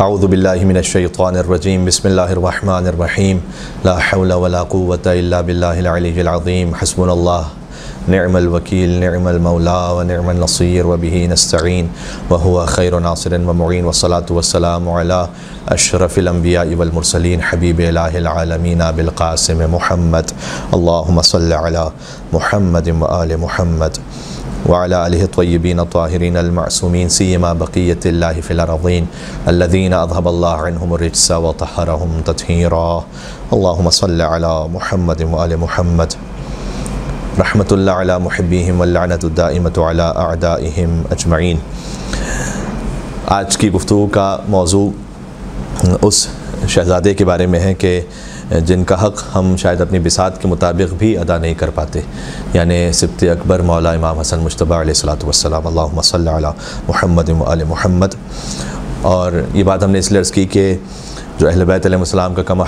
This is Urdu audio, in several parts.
اعوذ باللہ من الشیطان الرجیم بسم اللہ الرحمن الرحیم لا حول ولا قوة الا باللہ العلی العظیم حسبنا اللہ نعم الوکیل نعم المولا ونعم النصیر وبہ نستعین وہو خیر ناصر ومعین والصلاة والسلام علی اشرف الانبیاء والمرسلین حبیب الہ العالمین بالقاسم محمد اللہم صل علی محمد وآل محمد وعلى آله الطيبين الطاهرين المعصومين سيما بقية الله في الأرضين الذين أذهب الله عنهم الرجس وطهرهم تطهيرا اللهم صل على محمد وآل محمد رحمة الله على محبيهم واللعنة الدائمة على أعدائهم أجمعين۔ آج کی گفتگو کا موضوع اس شہزادے کے بارے میں ہے کہ جن کا حق ہم شاید اپنی بساط کے مطابق بھی ادا نہیں کر پاتے، یعنی سبط اکبر مولا امام حسن مجتبیٰ علیہ الصلوۃ والسلام اللہم صلی علی محمد وآل محمد۔ اور یہ بات ہم نے اس لیے عرض کی کہ جو اہل بیت علیہ السلام کا کما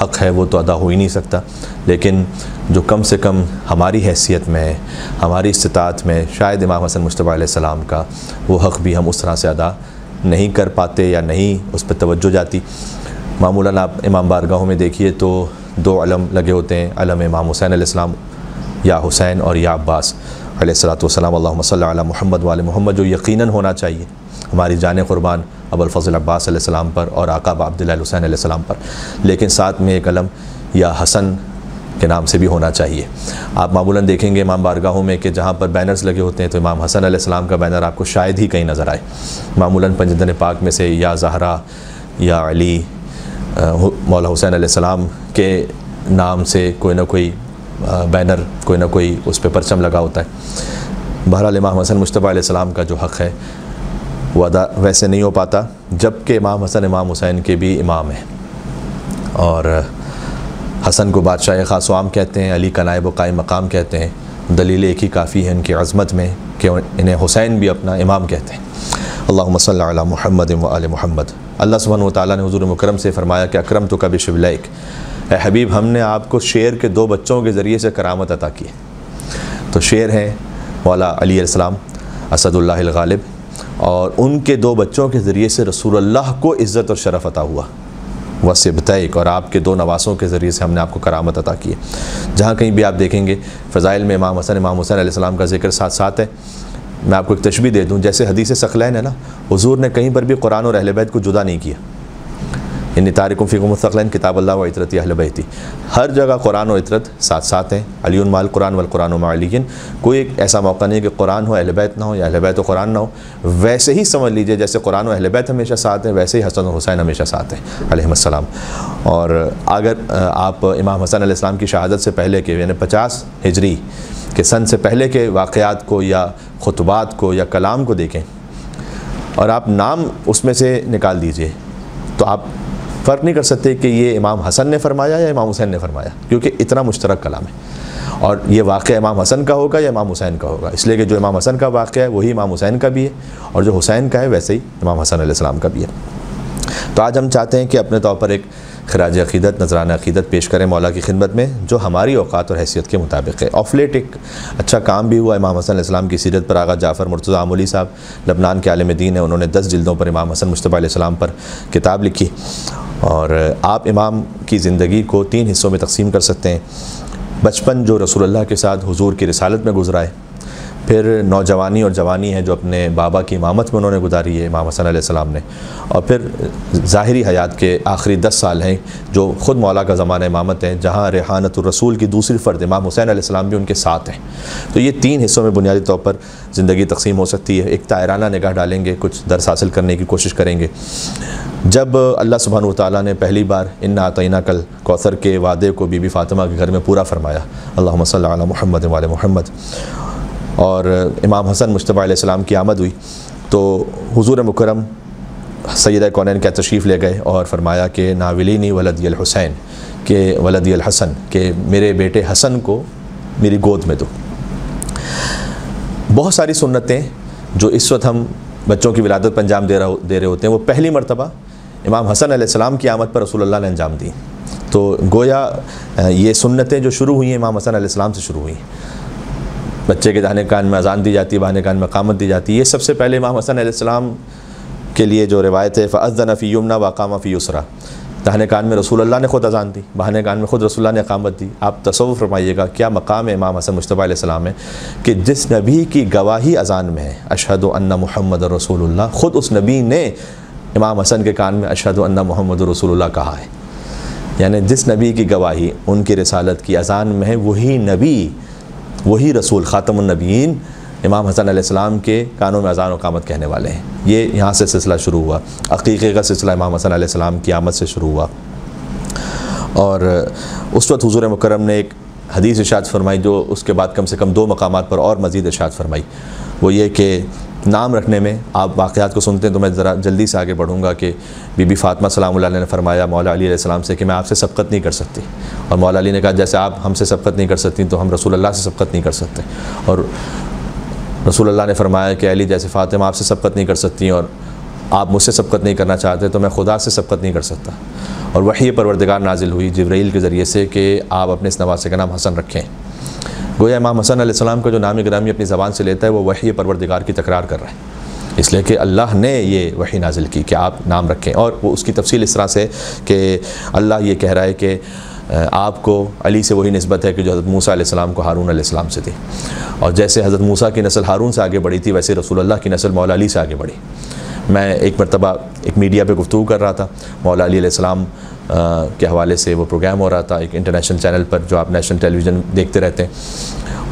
حق ہے وہ تو ادا ہو ہی نہیں سکتا، لیکن جو کم سے کم ہماری حیثیت میں ہماری استطاعت میں شاید امام حسن مجتبیٰ علیہ السلام کا وہ حق بھی ہم اس طرح سے ادا نہیں کر پاتے یا نہیں اس پہ توجہ جاتی۔ معمولاً آپ امام بارگاہوں میں دیکھیے تو دو علم لگے ہوتے ہیں، علم امام حسین علیہ السلام یا حسین اور یا عباس علیہ الصلوۃ والسلام اللہم صلی علی محمد وآل محمد، جو یقیناً ہونا چاہیے ہماری جان قربان ابو الفضل عباس علیہ السلام پر اور آقا عبداللہ الحسین علیہ السلام پر، لیکن ساتھ میں ایک علم یا حسن کے نام سے بھی ہونا چاہیے۔ آپ معمولاً دیکھیں گے امام بارگاہوں میں کہ جہاں پر بینرز لگے ہوتے ہیں تو امام حسن علیہ السلام کا بینر آپ کو شاید ہی کہیں نظر آئے، معمولاً پنجدن پاک میں سے یا زہرا یا علی مولا حسین علیہ السلام کے نام سے کوئی نہ کوئی بینر کوئی نہ کوئی اس پہ پرچم لگا ہوتا ہے۔ بہرحال امام حسن مجتبیٰ علیہ السلام کا جو حق ہے وہ ادا ویسے نہیں ہو پاتا جب کہ امام حسن امام حسین کے بھی امام ہیں، اور حسن کو بادشاہ خاص و عام کہتے ہیں، علی کا نائب و قائم مقام کہتے ہیں، دلیل ایک ہی کافی ہے ان کی عظمت میں کہ انہیں حسین بھی اپنا امام کہتے ہیں۔ اللہم صلی علی محمد وآل محمد۔ اللہ سبحانہ وتعالیٰ نے حضور مکرم سے فرمایا کہ اکرمتک بشبلیک، اے حبیب ہم نے آپ کو شیر کے دو بچوں کے ذریعے سے کرامت عطا کی۔ تو شیر ہیں مولا علی علیہ السلام اسد اللہ الغالب، اور ان کے دو بچوں کے ذریعے سے رسول اللہ کو عزت اور شرف عطا ہوا، وسبتیک، اور آپ کے دو نواسوں کے ذریعے سے ہم نے آپ کو کرامت عطا کی ہے۔ جہاں کہیں بھی آپ دیکھیں گے فضائل میں امام حسن امام حسین علیہ السلام کا ذکر ساتھ ساتھ ہے۔ میں آپ کو ایک تشبیہ دے دوں، جیسے حدیث ثقلین ہے نا، حضور نے کہیں پر بھی قرآن اور اہل بیت کو جدا نہیں کیا، انی تارکم فیکم الثقلین کتاب اللہ و عطرت اہل بیتی، ہر جگہ قرآن و عطرت ساتھ ساتھ ہیں، علی مع القرآن والقرآن مع علی۔ کوئی ایک ایسا موقع نہیں کہ قرآن ہو اہل بیت نہ ہو یا اہل بیت و قرآن نہ ہو، ویسے ہی سمجھ لیجئے جیسے قرآن و اہل بیت ہمیشہ ساتھ ہیں ویسے ہی حسن و حسین ہمیشہ ساتھ ہیں علیہم السلام۔ اور اگر آپ امام حسن علیہ السلام کی شہادت سے پہلے کے یعنی 50 ہجری کے سن سے پہلے کے واقعات کو یا خطبات کو یا کلام کو دیکھیں اور آپ نام اس میں سے نکال دیجئے تو آپ فرق نہیں کر سکتے کہ یہ امام حسن نے فرمایا یا امام حسین نے فرمایا، کیونکہ اتنا مشترک کلام ہے، اور یہ واقعہ امام حسن کا ہوگا یا امام حسین کا ہوگا، اس لیے کہ جو امام حسن کا واقعہ ہے وہی امام حسین کا بھی ہے، اور جو حسین کا ہے ویسے ہی امام حسن علیہ السلام کا بھی ہے۔ تو آج ہم چاہتے ہیں کہ اپنے طور پر ایک خراج عقیدت نذرانہ عقیدت پیش کریں مولا کی خدمت میں، جو ہماری اوقات اور حیثیت کے مطابق ہے۔ آف لیٹ ایک اچھا کام بھی ہوا، امام حسن علیہ السلام کی سیرت پر آغا جعفر مرتضیٰ آمولی صاحب لبنان کے عالم دین ہیں، انہوں نے 10 جلدوں پر امام حسن مجتبیٰ علیہ السلام پر کتاب لکھی، اور آپ امام کی زندگی کو 3 حصوں میں تقسیم کر سکتے ہیں۔ بچپن جو رسول اللہ کے ساتھ حضور کی رسالت میں گزرا ہے، پھر نوجوانی اور جوانی ہے جو اپنے بابا کی امامت میں انہوں نے گزاری ہے امام حسن علیہ السلام نے، اور پھر ظاہری حیات کے آخری 10 سال ہیں جو خود مولا کا زمانہ امامت ہے، جہاں ریحانت الرسول کی دوسری فرد امام حسین علیہ السلام بھی ان کے ساتھ ہیں۔ تو یہ 3 حصوں میں بنیادی طور پر زندگی تقسیم ہو سکتی ہے۔ ایک طائرانہ نگاہ ڈالیں گے، کچھ درس حاصل کرنے کی کوشش کریں گے۔ جب اللہ سبحانہ وتعالیٰ نے پہلی بار انا اعطیناک الکوثر کے وعدے کو بی بی فاطمہ کے گھر میں پورا فرمایا، اللہم صلی علی محمد وعلی محمد، اور امام حسن مجتبیٰ علیہ السلام کی آمد ہوئی تو حضور مکرم سیدہ کونین کیا تشریف لے گئے اور فرمایا کہ ناولینی ولدی الحسین، کہ ولدی الحسن، کہ میرے بیٹے حسن کو میری گود میں دو۔ بہت ساری سنتیں جو اس وقت ہم بچوں کی ولادت پر انجام دے رہے ہوتے ہیں، وہ پہلی مرتبہ امام حسن علیہ السلام کی آمد پر رسول اللہ نے انجام دی۔ تو گویا یہ سنتیں جو شروع ہوئی ہیں امام حسن علیہ السلام سے شروع ہوئی ہیں۔ بچے کے داہنے کان میں اذان دی جاتی ہے، بائیں کان میں اقامت دی جاتی ہے، یہ سب سے پہلے امام حسن علیہ السلام کے لیے جو روایت ہے فَأَذَّنَ فِي يُمْنَى وَأَقَامَ فِي يُسْرَى، داہنے کان میں رسول اللہ نے خود اذان دی، بائیں کان میں خود رسول اللہ نے اقامت دی۔ آپ تصور فرمائیے گا کیا مقام امام حسن مجتبیٰ علیہ السلام ہے کہ جس نبی کی گواہی اذان میں ہے اشہد ان محمد رسول اللہ، خود اس نبی نے امام حسن کے کان میں اشہد ان محمد رسول اللہ کہا ہے۔ یعنی جس نبی کی گواہی ان کی رسالت کی اذان میں ہے، وہی نبی، وہی رسول خاتم النبیین امام حسن علیہ السلام کے کانوں میں اذان و اقامت کہنے والے ہیں۔ یہ یہاں سے سلسلہ شروع ہوا، عقیقے کا سلسلہ امام حسن علیہ السلام کی آمد سے شروع ہوا۔ اور اس وقت حضور مکرم نے ایک حدیث ارشاد فرمائی جو اس کے بعد کم سے کم 2 مقامات پر اور مزید ارشاد فرمائی، وہ یہ کہ نام رکھنے میں آپ واقعات کو سنتے ہیں تو میں ذرا جلدی سے آگے بڑھوں گا کہ بی بی فاطمہ سلام اللہ علیہ نے فرمایا مولا علی علیہ السلام سے کہ میں آپ سے سبقت نہیں کر سکتی، اور مولا علی نے کہا جیسے آپ ہم سے سبقت نہیں کر سکتی تو ہم رسول اللہ سے سبقت نہیں کر سکتے، اور رسول اللہ نے فرمایا کہ علی جیسے فاطمہ آپ سے سبقت نہیں کر سکتی اور آپ مجھ سے سبقت نہیں کرنا چاہتے تو میں خدا سے سبقت نہیں کر سکتا۔ اور وحی پروردگار نازل ہوئی جبرائیل کے ذریعے سے کہ آپ اپنے اس نواسے کا نام حسن رکھیں۔ گویا امام حسن علیہ السلام کا جو نام گرامی اپنی زبان سے لیتا ہے وہ وحی پروردگار کی تکرار کر رہا ہے، اس لیے کہ اللہ نے یہ وحی نازل کی کہ آپ نام رکھیں۔ اور وہ اس کی تفصیل اس طرح سے کہ اللہ یہ کہہ رہا ہے کہ آپ کو علی سے وہی نسبت ہے کہ جو حضرت موسیٰ علیہ السلام کو ہارون علیہ السلام سے تھی، اور جیسے حضرت موسیٰ کی نسل ہارون سے آگے بڑھی تھی ویسے رسول اللہ کی نسل مولا علی سے آگے بڑھی۔ میں ایک مرتبہ ایک میڈیا پہ گفتگو کر رہا تھا، مولا علی علیہ السلام کے حوالے سے وہ پروگرام ہو رہا تھا ایک انٹرنیشنل چینل پر جو آپ نیشنل ٹیلی ویژن دیکھتے رہتے ہیں۔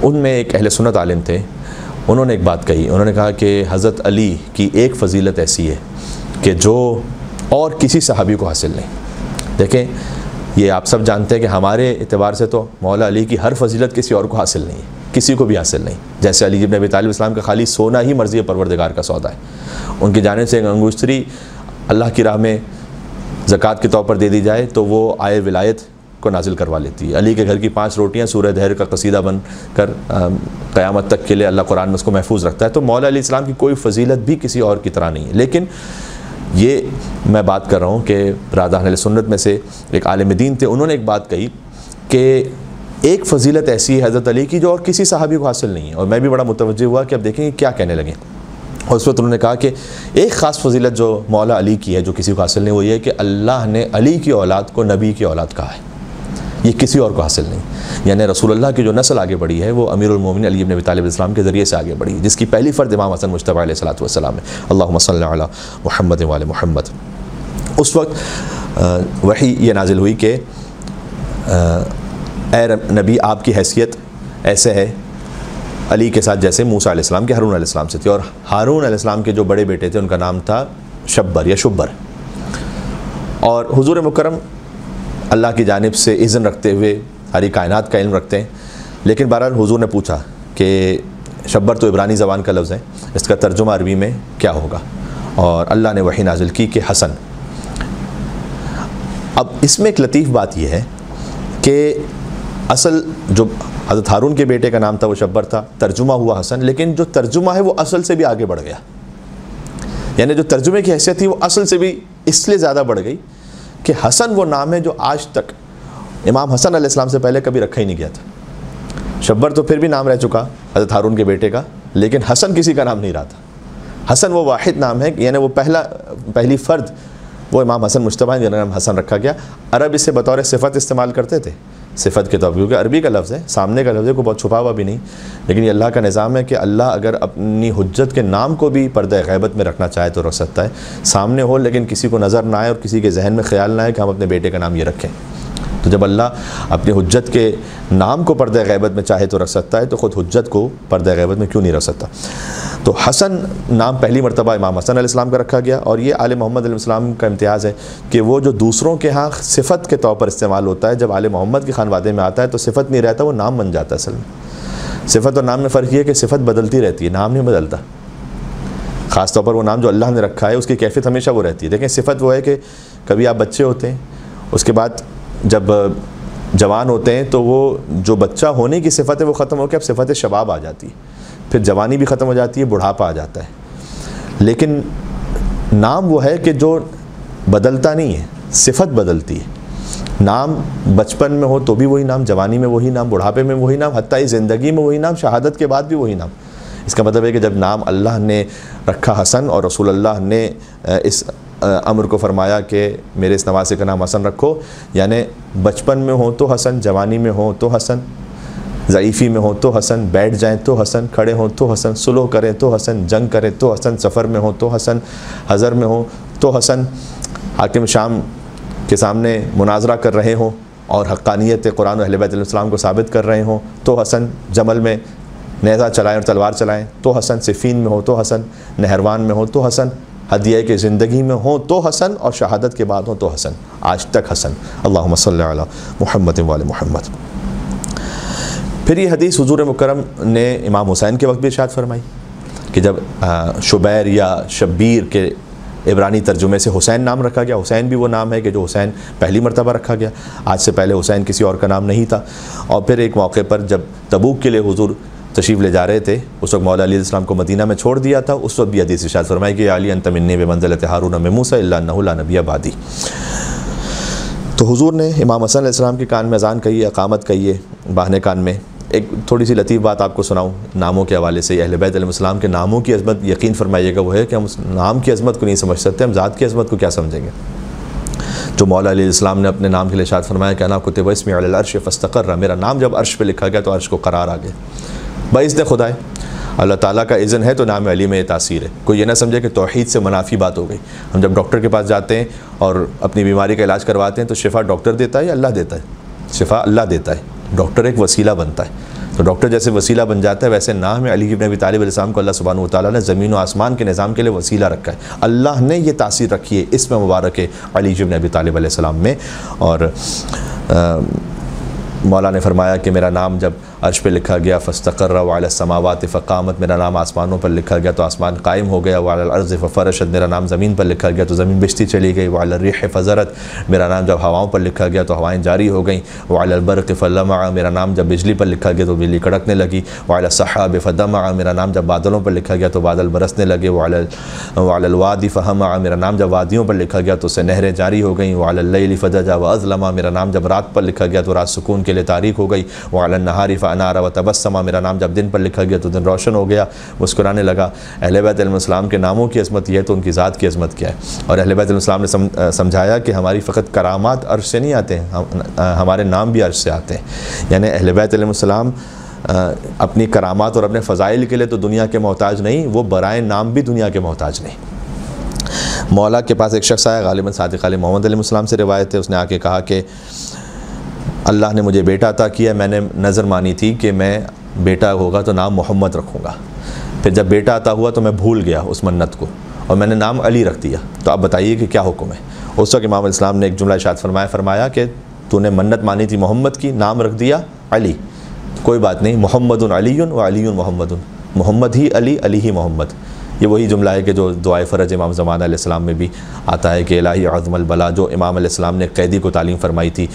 ان میں ایک اہل سنت عالم تھے، انہوں نے ایک بات کہی، انہوں نے کہا کہ حضرت علی کی ایک فضیلت ایسی ہے کہ جو اور کسی صحابی کو حاصل نہیں۔ دیکھیں یہ آپ سب جانتے ہیں کہ ہمارے اعتبار سے تو مولا علی کی ہر فضیلت کسی اور کو حاصل نہیں ہے، کسی کو بھی حاصل نہیں۔ جیسے علی ابن ابی طالب اسلام کا خالی سونا ہی مرضی پروردگار کا سودا ہے، ان کی جانب سے ایک انگشتری اللہ کی راہ میں زکوٰۃ کے طور پر دے دی جائے تو وہ آئے ولایت کو نازل کروا لیتی ہے۔ علی کے گھر کی 5 روٹیاں سورہ دہر کا قصیدہ بن کر قیامت تک کے لیے اللہ قرآن میں اس کو محفوظ رکھتا ہے۔ تو مولا علیہ السلام کی کوئی فضیلت بھی کسی اور کی طرح نہیں ہے، لیکن یہ میں بات کر رہا ہوں کہ برادران اہل سنت میں سے ایک عالم دین تھے، انہوں نے ایک بات کہی کہ ایک فضیلت ایسی ہے حضرت علی کی جو اور کسی صحابی کو حاصل نہیں ہے، اور میں بھی بڑا متوجہ ہوا کہ اب دیکھیں کیا کہنے لگے۔ اور اس وقت انہوں نے کہا کہ ایک خاص فضیلت جو مولا علی کی ہے جو کسی کو حاصل نہیں، وہ یہ کہ اللہ نے علی کی اولاد کو نبی کی اولاد کہا ہے، یہ کسی اور کو حاصل نہیں۔ یعنی رسول اللہ کی جو نسل آگے بڑھی ہے وہ امیر المومنین علی ابن ابی طالب السلام کے ذریعے سے آگے بڑھی، جس کی پہلی فرد امام حسن مجتبیٰ علیہ السلام ہے۔ اللہم صلی علی محمد و آل محمد۔ اس وقت وحی یہ نازل ہوئی کہ اے نبی آپ کی حیثیت ایسے ہے علی کے ساتھ جیسے موسیٰ علیہ السلام کے ہارون علیہ السلام سے تھی، اور ہارون علیہ السلام کے جو بڑے بیٹے تھے ان کا نام تھا شبر یا شبر۔ اور حضور مکرم اللہ کی جانب سے اذن رکھتے ہوئے ساری کائنات کا علم رکھتے ہیں، لیکن بہرحال حضور نے پوچھا کہ شبر تو عبرانی زبان کا لفظ ہے، اس کا ترجمہ عربی میں کیا ہوگا؟ اور اللہ نے وحی نازل کی کہ حسن۔ اب اس میں ایک لطیف بات یہ ہے کہ اصل جو حضرت ہارون کے بیٹے کا نام تھا وہ شبر تھا، ترجمہ ہوا حسن، لیکن جو ترجمہ ہے وہ اصل سے بھی آگے بڑھ گیا، یعنی جو ترجمے کی حیثیت تھی وہ اصل سے بھی اس لیے زیادہ بڑھ گئی کہ حسن وہ نام ہے جو آج تک امام حسن علیہ السلام سے پہلے کبھی رکھا ہی نہیں گیا تھا۔ شبر تو پھر بھی نام رہ چکا حضرت ہارون کے بیٹے کا، لیکن حسن کسی کا نام نہیں رہا تھا۔ حسن وہ واحد نام ہے، یعنی وہ پہلی فرد وہ امام حسن مجتبیٰ جنہوں نام حسن رکھا گیا۔ عرب اس سے بطور صفت استعمال کرتے تھے، صفت کے طور پر، کیونکہ عربی کا لفظ ہے، سامنے کا لفظ ہے، کوئی بہت چھپا ہوا بھی نہیں، لیکن یہ اللہ کا نظام ہے کہ اللہ اگر اپنی حجت کے نام کو بھی پردہ غیبت میں رکھنا چاہے تو رکھ سکتا ہے، سامنے ہو لیکن کسی کو نظر نہ آئے اور کسی کے ذہن میں خیال نہ آئے کہ ہم اپنے بیٹے کا نام یہ رکھیں۔ تو جب اللہ اپنی حجت کے نام کو پردہ غیبت میں چاہے تو رکھ سکتا ہے تو خود حجت کو پردہ غیبت میں کیوں نہیں رکھ سکتا؟ تو حسن نام پہلی مرتبہ امام حسن علیہ السلام کا رکھا گیا، اور یہ آل محمد علیہ السلام کا امتیاز ہے کہ وہ جو دوسروں کے ہاں صفت کے طور پر استعمال ہوتا ہے، جب آل محمد کے خانوادے میں آتا ہے تو صفت نہیں رہتا، وہ نام بن جاتا ہے۔ اصل میں صفت اور نام میں فرق یہ ہے کہ صفت بدلتی رہتی ہے، نام نہیں بدلتا۔ خاص طور پر وہ نام جو اللہ نے رکھا ہے اس کی کیفیت ہمیشہ وہ رہتی ہے۔ دیکھیں صفت وہ ہے کہ کبھی آپ بچے ہوتے ہیں، اس کے بعد جب جوان ہوتے ہیں تو وہ جو بچہ ہونے کی صفت ہے وہ ختم ہو کے اب صفت شباب آ جاتی ہے، پھر جوانی بھی ختم ہو جاتی ہے، بڑھاپا آ جاتا ہے۔ لیکن نام وہ ہے کہ جو بدلتا نہیں ہے، صفت بدلتی ہے۔ نام بچپن میں ہو تو بھی وہی نام، جوانی میں وہی نام، بڑھاپے میں وہی نام، حتیٰ زندگی میں وہی نام، شہادت کے بعد بھی وہی نام۔ اس کا مطلب ہے کہ جب نام اللہ نے رکھا حسن اور رسول اللہ نے اس امر کو فرمایا کہ میرے اس نواسے کا نام حسن رکھو، یعنی بچپن میں ہو تو حسن، جوانی میں ہو تو حسن، ضعیفی میں ہو تو حسن، بیٹھ جائیں تو حسن، کھڑے ہوں تو حسن، سلو کریں تو حسن، جنگ کریں تو حسن، سفر میں ہو تو حسن، حضر میں ہو تو حسن، حاکم شام کے سامنے مناظرہ کر رہے ہوں اور حقانیت قرآن و اہل بیت علیہ السلام کو ثابت کر رہے ہوں تو حسن، جمل میں نیزہ چلائیں اور تلوار چلائیں تو حسن، صفین میں ہو تو حسن، نہروان میں ہو تو حسن، ہدیہ کے زندگی میں ہوں تو حسن، اور شہادت کے بعد ہوں تو حسن، آج تک حسن۔ اللہم صلی علی محمد و علی محمد۔ پھر یہ حدیث حضور مکرم نے امام حسین کے وقت بھی ارشاد فرمائی کہ جب شبیر یا شبیر کے عبرانی ترجمے سے حسین نام رکھا گیا، حسین بھی وہ نام ہے کہ جو حسین پہلی مرتبہ رکھا گیا، آج سے پہلے حسین کسی اور کا نام نہیں تھا۔ اور پھر ایک موقع پر جب تبوک کے لیے حضور تشریف لے جا رہے تھے، اس وقت مولا علیہ السلام کو مدینہ میں چھوڑ دیا تھا، اس وقت بھی حدیث ارشاد فرمائی کہ علی انت منی بمنزلۃ ہارون من موسیٰ الا انہ لا نبی بعدی۔ تو حضور نے امام حسن علیہ السلام کے کان میں اذان کہی ہے، اقامت کہی ہے باہنے کان میں۔ ایک تھوڑی سی لطیف بات آپ کو سناؤں ناموں کے حوالے سے، اہل بیت علیہ السلام کے ناموں کی عظمت یقین فرمائیے گا وہ ہے کہ ہم اس نام کی عظمت کو نہیں سمجھ سکتے، ہم ذات کی عظمت کو کیا سمجھیں گے۔ جو مولا علیہ السلام نے اپنے نام کے لیے ارشاد فرمایا کہ انا کتب اسمی علی العرش فاستقر، میرا نام جب عرش پہ لکھا گیا تو عرش کو قرار آ گیا، باذن خدا ہے، اللہ تعالیٰ کا اذن ہے تو نام علی میں یہ تاثیر ہے۔ کوئی یہ نہ سمجھے کہ توحید سے منافی بات ہو گئی۔ ہم جب ڈاکٹر کے پاس جاتے ہیں اور اپنی بیماری کا علاج کرواتے ہیں تو شفا ڈاکٹر دیتا ہے یا اللہ دیتا ہے؟ شفا اللہ دیتا ہے، ڈاکٹر ایک وسیلہ بنتا ہے۔ تو ڈاکٹر جیسے وسیلہ بن جاتا ہے، ویسے نام علی بن ابی طالب علیہ السلام کو اللہ سبحانہ و تعالیٰ نے زمین و آسمان کے نظام کے لیے وسیلہ رکھا ہے۔ اللہ نے یہ تاثیر رکھی ہے اس میں مبارک ہے علی بن ابی طالب علیہ السلام میں۔ اور مولا نے فرمایا کہ میرا نام جب عرش پہ لکھا گیا فاستقر وعلی السماوات فقامت، میرا نام آسمانوں پر لکھا گیا تو آسمان قائم ہو گیا، وعلی الارض ففرشت، میرا نام زمین پر لکھا گیا تو زمین بچتی چلی گئی، وعلی الریح فزرت، میرا نام جب ہواؤں پر لکھا گیا تو ہوائیں جاری ہو گئیں، وعلی البرق فلمع، میرا نام جب بجلی پر لکھا گیا تو بجلی کڑکنے لگی، وعلی السحاب فدمع، میرا نام جب بادلوں پر لکھا گیا تو بادل برسنے لگے، وعلی الوادی فہمع، میرا نام جب وادیوں پر لکھا گیا تو اس سے نہریں جاری ہو گئیں، وعلی اللیل فدجا واظلم، میرا نام جب رات پر لکھا گیا تو رات سکون کے لیے تاریک ہو گئی، وعلی النہار فانار وتبسم، میرا نام جب دن پر لکھا گیا تو دن روشن ہو گیا، مسکرانے لگا۔ اہل بیت علیہ السلام کے ناموں کی عظمت یہ ہے تو ان کی ذات کی عظمت کیا ہے۔ اور اہل بیت علیہ السلام نے سمجھایا کہ ہماری فقط کرامات عرش سے نہیں آتے ہیں، ہمارے نام بھی عرش سے آتے ہیں۔ یعنی اہل بیت علیہ السلام اپنی کرامات اور اپنے فضائل کے لیے تو دنیا کے محتاج نہیں، وہ برائے نام بھی دنیا کے محتاج نہیں۔ مولا کے پاس ایک شخص آیا، غالباً صادق علیہ محمد علیہ السلام سے روایت ہے، اس نے آ کے کہا کہ اللہ نے مجھے بیٹا عطا کیا، میں نے نظر مانی تھی کہ میں بیٹا ہوگا تو نام محمد رکھوں گا، پھر جب بیٹا عطا ہوا تو میں بھول گیا اس منت کو اور میں نے نام علی رکھ دیا، تو آپ بتائیے کہ کیا حکم ہے۔ اس وقت امام الاسلام نے ایک جملہ ارشاد فرمایا کہ تو نے منت مانی تھی محمد کی، نام رکھ دیا علی، کوئی بات نہیں، محمد علی و علی محمد، محمد ہی علی، علی ہی محمد۔ یہ وہی جملہ ہے کہ جو دعائے فرج امام زمانہ علیہ السلام میں بھی آتا ہے کہ الہی عظم البلا، جو امام علیہ السلام نے قیدی کو تعلیم فرمائی تھی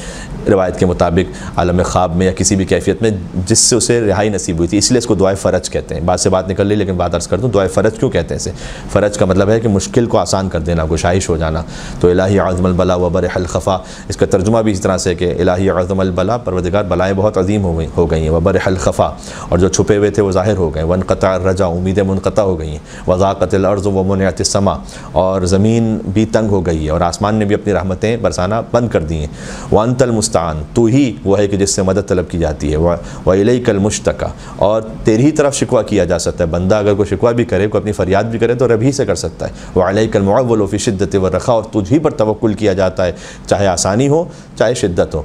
روایت کے مطابق عالم خواب میں یا کسی بھی کیفیت میں، جس سے اسے رہائی نصیب ہوئی تھی، اس لیے اس کو دعائے فرج کہتے ہیں۔ بات سے بات نکل لی لیکن بات عرض کر دوں، دعائے فرج کیوں کہتے ہیں اسے؟ فرج کا مطلب ہے کہ مشکل کو آسان کر دینا، گشائش ہو جانا۔ تو الہی عظم البلا وبرح الخفا، اس کا ترجمہ بھی اس طرح سے کہ الہی عظم البلا، پروردگار بلائیں بہت عظیم ہو گئی ہیں، وبرح الخفا، اور جو چھپے ہوئے تھے وہ ظاہر ہو گئے، وانقطع الرجا، امیدیں منقطع ہو گئی ہیں، وضاقت الارض ومنعت السما، اور زمین بھی تنگ ہو گئی ہے اور آسمان نے بھی اپنی رحمتیں برسانا بند کر دی ہیں، وانت المستعان، تو ہی وہ ہے کہ جس سے مدد طلب کی جاتی ہے، وإلیک المشتکا، اور تیری ہی طرف شکوہ کیا جا سکتا ہے۔ بندہ اگر کوئی شکوہ بھی کرے، کوئی اپنی فریاد بھی کرے تو رب ہی سے کر سکتا ہے۔ وعلیک المعول فی الشدۃ والرخاء، اور تجھ ہی پر توکل کیا جاتا ہے، چاہے آسانی ہو چاہے شدت ہو۔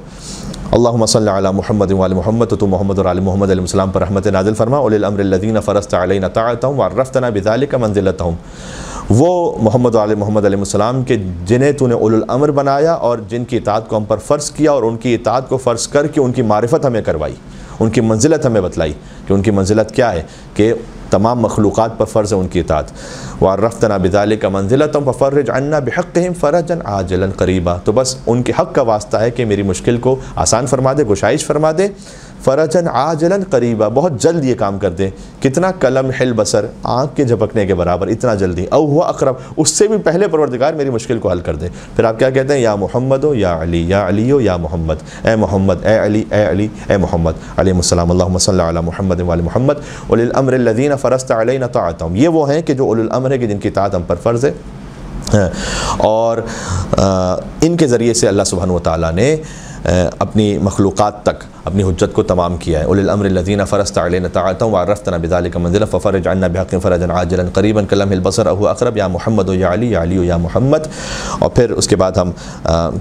اللہم صلی علی محمد وعلی محمد، تو محمد اور علی محمد علیہ السلام پر رحمت نازل فرما، اولی الامر الذین فرضت علینا طاعتہم وعرفتنا بذلک منزلتہم، وہ محمد و علی محمد علیہ السلام کے جنہیں تو نے اولو الامر بنایا اور جن کی اطاعت کو ہم پر فرض کیا، اور ان کی اطاعت کو فرض کر کے ان کی معرفت ہمیں کروائی، ان کی منزلت ہمیں بتلائی کہ ان کی منزلت کیا ہے، کہ تمام مخلوقات پر فرض ہے ان کی اطاعت۔ وعرفتنا بذلک منزلتہم ففرج عنا بحقہم فرجا عاجلا قریبا، تو بس ان کے حق کا واسطہ ہے کہ میری مشکل کو آسان فرما دے، گشائش فرما دے، فرجن عاجلا قریبا، بہت جلد یہ کام کر دے. کتنا؟ کلم حل بصر، آنکھ کے جھپکنے کے برابر، اتنا جلدی. او ہوا اقرب، اس سے بھی پہلے پروردگار میری مشکل کو حل کر دے. پھر آپ کیا کہتے ہیں؟ یا محمد ہو یا علی، یا علی ہو یا محمد، اے محمد، اے علی، اے علی، اے محمد علیہ السلام. اللہم صلی علی محمد وعلی محمد اولی الامر الذین فرضت علینا طاعتہم. یہ وہ ہیں کہ جو اولی الامر ہے کہ جن کی اطاعت ہم پر فرض ہے، اور ان کے ذریعے سے اللہ سبحانہ و تعالیٰ نے اپنی مخلوقات تک اپنی حجت کو تمام کیا ہے. اولی الامر الذین فرضت علینا طاعتہم وعرفتنا بذلک منزلہ ففرج عنا بحق فرجا عاجلا قریبا کلمح البصر او اقرب یا محمد یا علی، یا علی یا محمد. اور پھر اس کے بعد ہم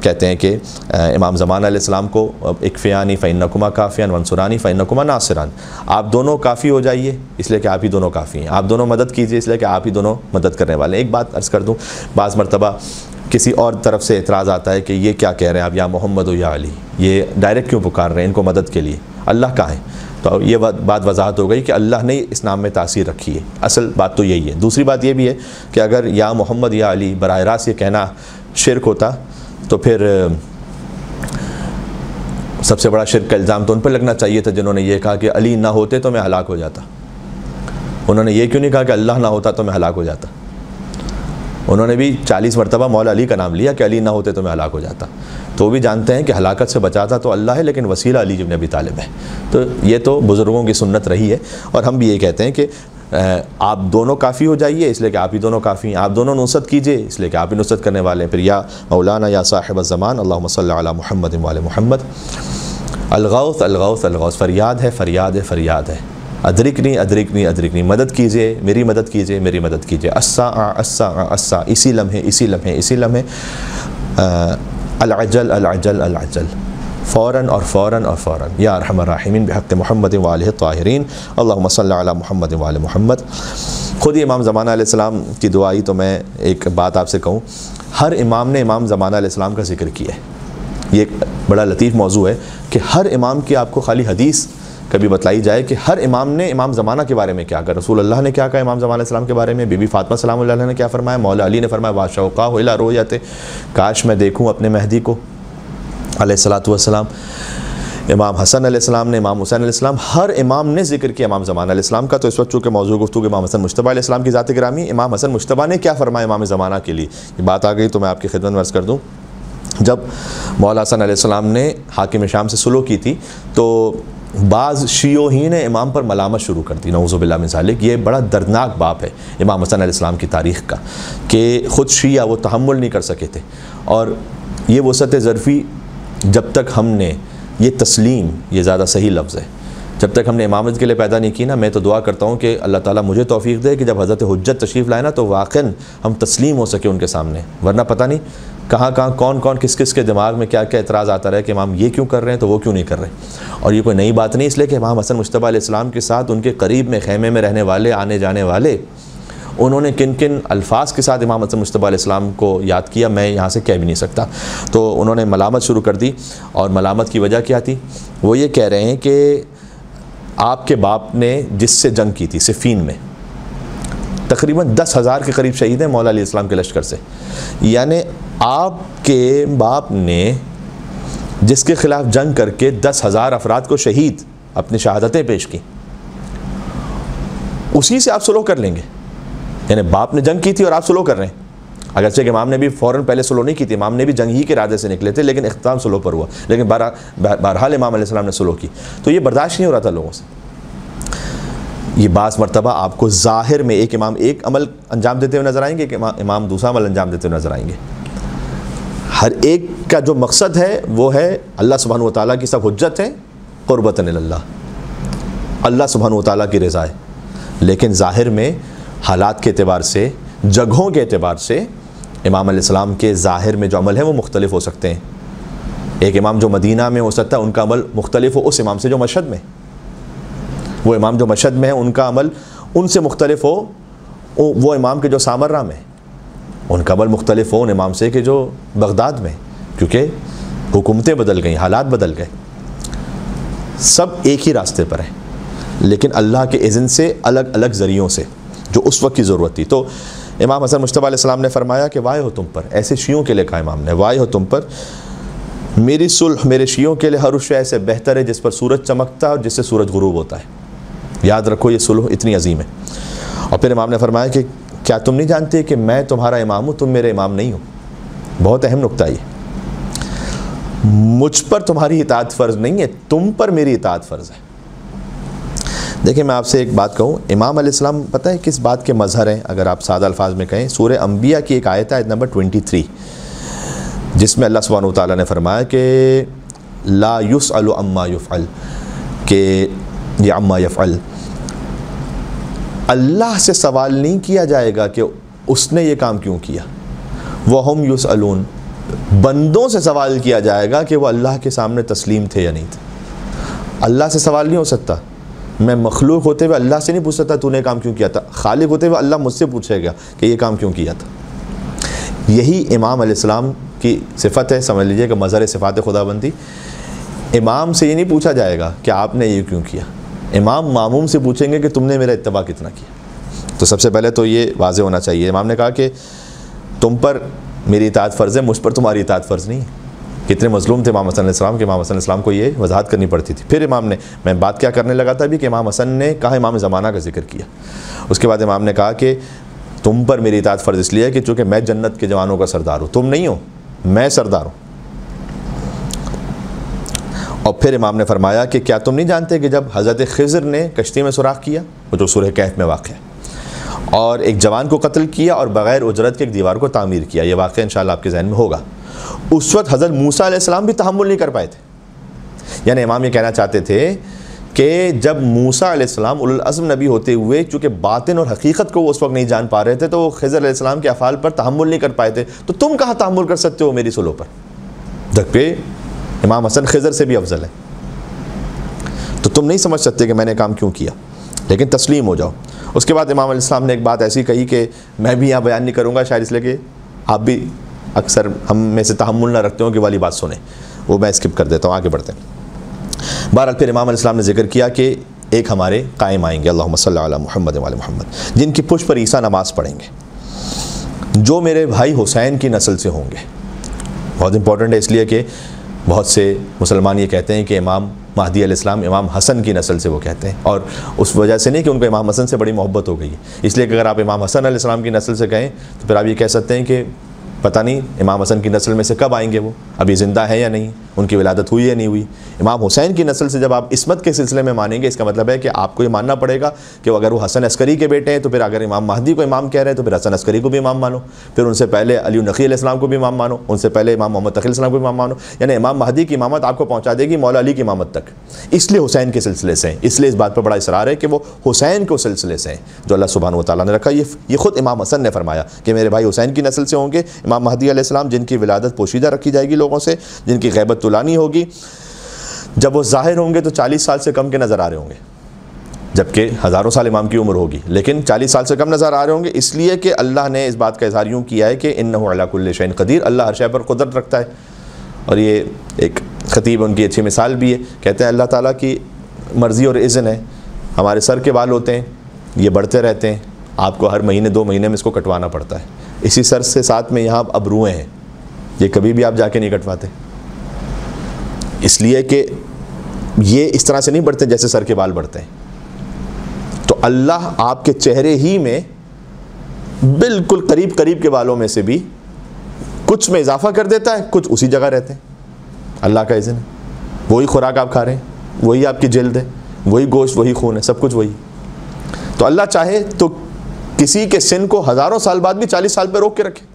کہتے ہیں کہ امام زمان علیہ السلام کو اکفیانی فانکما کافیان وانصرانی فانکما ناصران، آپ دونوں کافی ہو جائیے اس لیے کہ آپ ہی دونوں کافی ہیں، آپ دونوں مدد کیجئے اس لیے کہ آپ ہی دونوں مدد کرنے والے ہیں. ایک بات عرض کر دوں، بعض مرتبہ کسی اور طرف سے اعتراض آتا ہے کہ یہ کیا کہہ رہے ہیں آپ، یا محمد و یا علی، یہ ڈائریکٹ کیوں پکار رہے ہیں ان کو مدد کے لیے، اللہ کہاں ہے؟ تو یہ بات وضاحت ہو گئی کہ اللہ نے اس نام میں تاثیر رکھی ہے، اصل بات تو یہی ہے. دوسری بات یہ بھی ہے کہ اگر یا محمد یا علی براہ راست یہ کہنا شرک ہوتا تو پھر سب سے بڑا شرک کا الزام تو ان پر لگنا چاہیے تھا جنہوں نے یہ کہا کہ علی نہ ہوتے تو میں ہلاک ہو جاتا. انہوں نے یہ کیوں نہیں کہا کہ اللہ نہ ہوتا تو میں ہلاک ہو جاتا؟ انہوں نے بھی 40 مرتبہ مولا علی کا نام لیا کہ علی نہ ہوتے تو میں ہلاک ہو جاتا. تو وہ بھی جانتے ہیں کہ ہلاکت سے بچاتا تو اللہ ہے، لیکن وسیلہ علی ابن ابی طالب ہے. تو یہ تو بزرگوں کی سنت رہی ہے، اور ہم بھی یہ کہتے ہیں کہ آپ دونوں کافی ہو جائیے اس لیے کہ آپ ہی دونوں کافی ہیں، آپ دونوں نصرت کیجئے اس لیے کہ آپ ہی نصرت کرنے والے ہیں. پھر یا مولانا یا صاحب الزمان اللہم صلی علی محمد وعلی محمد. الغوث الغوث الغوث، فریاد ہے فریاد ہے فریاد ہے. ادرکنی ادرکنی ادرکنی، مدد کیجئے میری مدد کیجئے میری مدد کیجئے. الساعہ الساعہ الساعہ، اسی لمحے اسی لمحے اسی لمحے. العجل العجل العجل، فوراً اور فوراً اور فوراً. یا ارحم الراحمین بحق محمد وآلہ الطاہرین اللہم صلی علی محمد وآلہ محمد. خود ہی امام زمانہ علیہ السلام کی دعائی، تو میں ایک بات آپ سے کہوں، ہر امام نے امام زمانہ علیہ السلام کا ذکر کیا ہے. یہ ایک بڑا لطیف موضوع ہے کہ ہر امام کی آپ کو خالی حدیث کبھی بتلائی جائے کہ ہر امام نے امام زمانہ کے بارے میں کیا کہا. رسول اللہ نے کیا کہا امام زمانہ علیہ السلام کے بارے میں، بی بی فاطمہ سلام اللہ علیہ نے کیا فرمایا، مولا علی نے فرمایا واشوقاہ الی رؤیتہ، کاش میں دیکھوں اپنے مہدی کو علیہ الصلوۃ والسلام. امام حسن علیہ السلام نے، امام حسین علیہ السلام، ہر امام نے ذکر کیا امام زمانہ علیہ السلام کا. تو اس وقت چونکہ موضوع گفتگو امام حسن مجتبیٰ علیہ السلام کی ذات گرامی، امام حسن مجتبیٰ نے کیا فرمایا امام زمانہ کے لیے، یہ بات آ گئی تو میں آپ کی خدمت میں عرض کر دوں. جب مولا حسن علیہ السلام نے حاکم شام سے سلو کی تھی تو بعض شیعوں ہی نے امام پر ملامت شروع کر دی، نعوذ باللہ من ذالک. یہ بڑا دردناک باب ہے امام حسن علیہ السلام کی تاریخ کا، کہ خود شیعہ وہ تحمل نہیں کر سکے تھے. اور یہ وسعت ظرفی جب تک ہم نے یہ تسلیم، یہ زیادہ صحیح لفظ ہے، جب تک ہم نے امامت کے لیے پیدا نہیں کی نا، میں تو دعا کرتا ہوں کہ اللہ تعالیٰ مجھے توفیق دے کہ جب حضرت حجت تشریف لائے نا تو واقعاً ہم تسلیم ہو سکے ان کے سامنے. ورنہ پتہ نہیں کہاں کہاں کون کون کس کس کے دماغ میں کیا کیا اعتراض آتا رہے کہ امام یہ کیوں کر رہے ہیں تو وہ کیوں نہیں کر رہے. اور یہ کوئی نئی بات نہیں، اس لیے کہ امام حسن مجتبیٰ علیہ السلام کے ساتھ ان کے قریب میں خیمے میں رہنے والے، آنے جانے والے، انہوں نے کن کن الفاظ کے ساتھ امام حسن مجتبیٰ علیہ السلام کو یاد کیا میں یہاں سے کہہ بھی نہیں سکتا. تو انہوں نے ملامت شروع کر دی. اور ملامت کی وجہ کیا تھی؟ وہ یہ کہہ رہے ہیں کہ آپ کے باپ نے جس سے جنگ کی تھی صفین میں، تقریباً 10,000 کے قریب شہید ہیں مولا علیہ السلام کے لشکر سے. یعنی آپ کے باپ نے جس کے خلاف جنگ کر کے 10,000 افراد کو شہید اپنی شہادتیں پیش کی، اسی سے آپ سلو کر لیں گے. یعنی باپ نے جنگ کی تھی اور آپ سلو کر رہے ہیں. اگرچہ کہ امام نے بھی فوراً پہلے سلو نہیں کی تھی، امام نے بھی جنگ ہی کے ارادے سے نکلے تھے، لیکن اختتام سلو پر ہوا. لیکن بہرحال امام علیہ السلام نے سلو کی. تو یہ برداشت نہیں ہو رہا تھا لوگوں سے. یہ بعض مرتبہ آپ کو ظاہر میں ایک امام ایک عمل انجام دیتے ہوئے نظر آئیں گے، کہ امام دوسرا عمل انجام دیتے ہوئے نظر آئیں گے. ہر ایک کا جو مقصد ہے وہ ہے اللہ سبحانہ و تعالیٰ کی سب حجت ہیں قربتاً اللہ، اللہ سبحانہ و تعالیٰ کی رضا ہے. لیکن ظاہر میں حالات کے اعتبار سے، جگہوں کے اعتبار سے امام علیہ السلام کے ظاہر میں جو عمل ہے وہ مختلف ہو سکتے ہیں. ایک امام جو مدینہ میں ہو سکتا ہے ان کا عمل مختلف ہو اس امام سے جو مشہد میں، وہ امام جو مشہد میں ہے ان کا عمل ان سے مختلف ہو وہ امام کے جو سامرہ میں، ان کا عمل مختلف ہو ان امام سے کہ جو بغداد میں، کیونکہ حکومتیں بدل گئیں، حالات بدل گئے. سب ایک ہی راستے پر ہیں لیکن اللہ کے اذن سے الگ الگ ذریعوں سے جو اس وقت کی ضرورت تھی. تو امام حسن مجتبیٰ علیہ السلام نے فرمایا کہ وائے ہو تم پر، ایسے شیعوں کے لیے کہا امام نے، وائے ہو تم پر میری صلح میرے شیعوں کے لیے ہر اس شے سے بہتر ہے جس پر سورج چمکتا ہے اور جس سے سورج غروب ہوتا ہے. یاد رکھو یہ صلح اتنی عظیم ہے. اور پھر امام نے فرمایا کہ کیا تم نہیں جانتے کہ میں تمہارا امام ہوں, تم میرے امام نہیں ہو. بہت اہم نکتہ یہ. مجھ پر تمہاری اطاعت فرض نہیں ہے, تم پر میری اطاعت فرض ہے. دیکھیں میں آپ سے ایک بات کہوں, امام علیہ السلام پتہ ہے کس بات کے مظہر ہیں؟ اگر آپ سادہ الفاظ میں کہیں, سورہ انبیاء کی ایک آیت ہے, آیت نمبر 23, جس میں اللہ سبحانہ وتعالیٰ نے فرمایا کہ لا یسأل عما یفعل, کہ یہ عما یفعل, اللہ سے سوال نہیں کیا جائے گا کہ اس نے یہ کام کیوں کیا. وہم یسألون, بندوں سے سوال کیا جائے گا کہ وہ اللہ کے سامنے تسلیم تھے یا نہیں تھے. اللہ سے سوال نہیں ہو سکتا. میں مخلوق ہوتے ہوئے اللہ سے نہیں پوچھ سکتا تو نے کام کیوں کیا تھا. خالق ہوتے ہوئے اللہ مجھ سے پوچھے گا کہ یہ کام کیوں کیا تھا. یہی امام علیہ السلام کی صفت ہے, سمجھ لیجئے کہ مظہر صفات خدا بندی. امام سے یہ نہیں پوچھا جائے گا کہ آپ نے یہ کیوں کیا. امام ماموم سے پوچھیں گے کہ تم نے میرا اتباع کتنا کیا. تو سب سے پہلے تو یہ واضح ہونا چاہیے. امام نے کہا کہ تم پر میری اطاعت فرض ہے, مجھ پر تمہاری اطاعت فرض نہیں ہے. کتنے مظلوم تھے امام حسن علیہ السلام کہ امام حسن علیہ السلام کو یہ وضاحت کرنی پڑتی تھی. پھر امام نے, میں بات کیا کرنے لگا تھا ابھی, کہ امام حسن نے کہا امام زمانہ کا ذکر کیا. اس کے بعد امام نے کہا کہ تم پر میری اطاعت فرض اس لیے کہ چونکہ میں جنت کے جوانوں کا سردار ہوں, تم نہیں ہو, میں سردار ہوں. اور پھر امام نے فرمایا کہ کیا تم نہیں جانتے کہ جب حضرت خضر نے کشتی میں سوراخ کیا, وہ جو سورہ کہف میں واقع ہے, اور ایک جوان کو قتل کیا اور بغیر اجرت کے ایک دیوار کو تعمیر کیا, یہ واقعہ انشاءاللہ آپ کے ذہن میں ہوگا. اس وقت حضرت موسیٰ علیہ السلام بھی تحمل نہیں کر پائے تھے. یعنی امام یہ کہنا چاہتے تھے کہ جب موسیٰ علیہ السلام اولو العزم نبی ہوتے ہوئے چونکہ باطن اور حقیقت کو وہ اس وقت نہیں جان پا رہے تھے, تو وہ خضر علیہ السلام کے افعال پر تحمل نہیں کر پائے تھے. تو تم کہاں تحمل کر سکتے ہو میری صلح پر, جبکہ امام حسن خضر سے بھی افضل ہے. تو تم نہیں سمجھ سکتے کہ میں نے کام کیوں کیا, لیکن تسلیم ہو جاؤ. اس کے بعد امام علیہ السلام نے ایک بات ایسی کہی کہ میں بھی یہاں بیان نہیں کروں گا, شاید اس لیے کہ آپ بھی اکثر ہم میں سے تحمل نہ رکھتے ہوں کہ والی بات سنیں, وہ میں اسکپ کر دیتا ہوں, آگے بڑھتے ہیں. بہرحال پھر امام علیہ السلام نے ذکر کیا کہ ایک ہمارے قائم آئیں گے, اللہم صلی علی محمد و علی محمد, جن کی پشت پر عیسیٰ نماز پڑھیں گے, جو میرے بھائی حسین کی نسل سے ہوں گے. بہت امپورٹنٹ ہے, اس لیے کہ بہت سے مسلمان یہ کہتے ہیں کہ امام مہدی علیہ السلام امام حسن کی نسل سے وہ کہتے ہیں, اور اس وجہ سے نہیں کہ ان کو امام حسن سے بڑی محبت ہو گئی ہے. اس لیے کہ اگر آپ امام حسن علیہ السلام کی نسل سے کہیں تو پھر آپ یہ کہہ سکتے ہیں کہ پتہ نہیں امام حسن کی نسل میں سے کب آئیں گے, وہ ابھی زندہ ہیں یا نہیں, ان کی ولادت ہوئی یا نہیں ہوئی. امام حسین کی نسل سے جب آپ عصمت کے سلسلے میں مانیں گے, اس کا مطلب ہے کہ آپ کو یہ ماننا پڑے گا کہ اگر وہ حسن عسکری کے بیٹے ہیں تو پھر اگر امام مہدی کو امام کہہ رہے ہیں تو پھر حسن عسکری کو بھی امام مانو, پھر ان سے پہلے علی نقی علیہ السلام کو بھی امام مانو, ان سے پہلے امام محمد تقی علیہ السلام کو بھی امام مانو. یعنی امام مہدی کی امامت آپ کو پہنچا دے گی مولا علی کی امامت تک. اس لیے حسین کے سلسلے سے ہیں, اس لیے اس بات پر بڑا اصرار ہے کہ وہ حسین کے سلسلے سے ہیں جو اللہ سبحانہ و تعالیٰ نے رکھا. یہ خود امام حسن نے فرمایا کہ میرے بھائی حسین کی نسل سے ہوں گے امام مہدی علیہ السلام, جن کی ولادت پوشیدہ رکھی جائے گی لوگوں سے, جن کی غیبت طولانی ہوگی. جب وہ ظاہر ہوں گے تو 40 سال سے کم کے نظر آ رہے ہوں گے, جبکہ ہزاروں سال امام کی عمر ہوگی, لیکن 40 سال سے کم نظر آ رہے ہوں گے. اس لیے کہ اللہ نے اس بات کا اظہار یوں کیا ہے کہ انہ علی کل شیء قدیر, اللہ ہر شے پر قدرت رکھتا ہے. اور یہ ایک خطیب ان کی اچھی مثال بھی ہے, کہتے ہیں اللہ تعالیٰ کی مرضی اور اذن ہے, ہمارے سر کے بال ہوتے ہیں, یہ بڑھتے رہتے ہیں, آپ کو ہر مہینے 2 مہینے میں اس کو کٹوانا پڑتا ہے. اسی سر سے ساتھ میں یہاں اب روئیں ہیں, یہ کبھی بھی آپ جا کے نہیں کٹواتے, اس لیے کہ یہ اس طرح سے نہیں بڑھتے جیسے سر کے بال بڑھتے ہیں. تو اللہ آپ کے چہرے ہی میں بالکل قریب قریب کے بالوں میں سے بھی کچھ میں اضافہ کر دیتا ہے, کچھ اسی جگہ رہتے ہیں. اللہ کا اذن ہے, وہی خوراک آپ کھا رہے ہیں, وہی آپ کی جلد ہے, وہی گوشت, وہی خون ہے, سب کچھ وہی. تو اللہ چاہے تو کسی کے سن کو ہزاروں سال بعد بھی 40 سال پہ روک کے رکھے.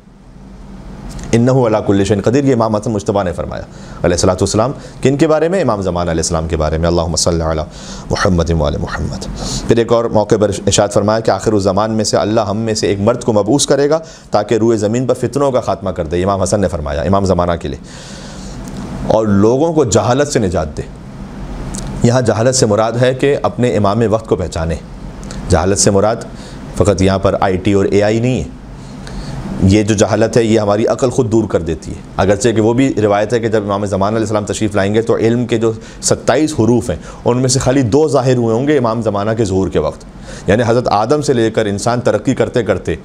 انہ علی کل شیء قدیر, یہ امام حسن مجتبیٰ نے فرمایا علیہ الصلوۃ والسلام. کن کے بارے میں؟ امام زمانہ علیہ السلام کے بارے میں. اللہم صلی علی محمد و علی محمد. پھر ایک اور موقع پر ارشاد فرمایا کہ آخر الزمان میں سے اللہ ہم میں سے ایک مرد کو مبعوث کرے گا تاکہ روئے زمین پر فتنوں کا خاتمہ کر دے. امام حسن نے فرمایا امام زمانہ کے لیے, اور لوگوں کو جہالت سے نجات دے. یہاں جہالت سے مراد ہے کہ اپنے امام وقت کو پہچانے. جہالت سے مراد فقط یہاں پر IT اور AI نہیں ہے. یہ جو جہالت ہے یہ ہماری عقل خود دور کر دیتی ہے. اگرچہ کہ وہ بھی روایت ہے کہ جب امام زمانہ علیہ السلام تشریف لائیں گے تو علم کے جو 27 حروف ہیں ان میں سے خالی 2 ظاہر ہوئے ہوں گے امام زمانہ کے ظہور کے وقت. یعنی حضرت آدم سے لے کر انسان ترقی کرتے کرتے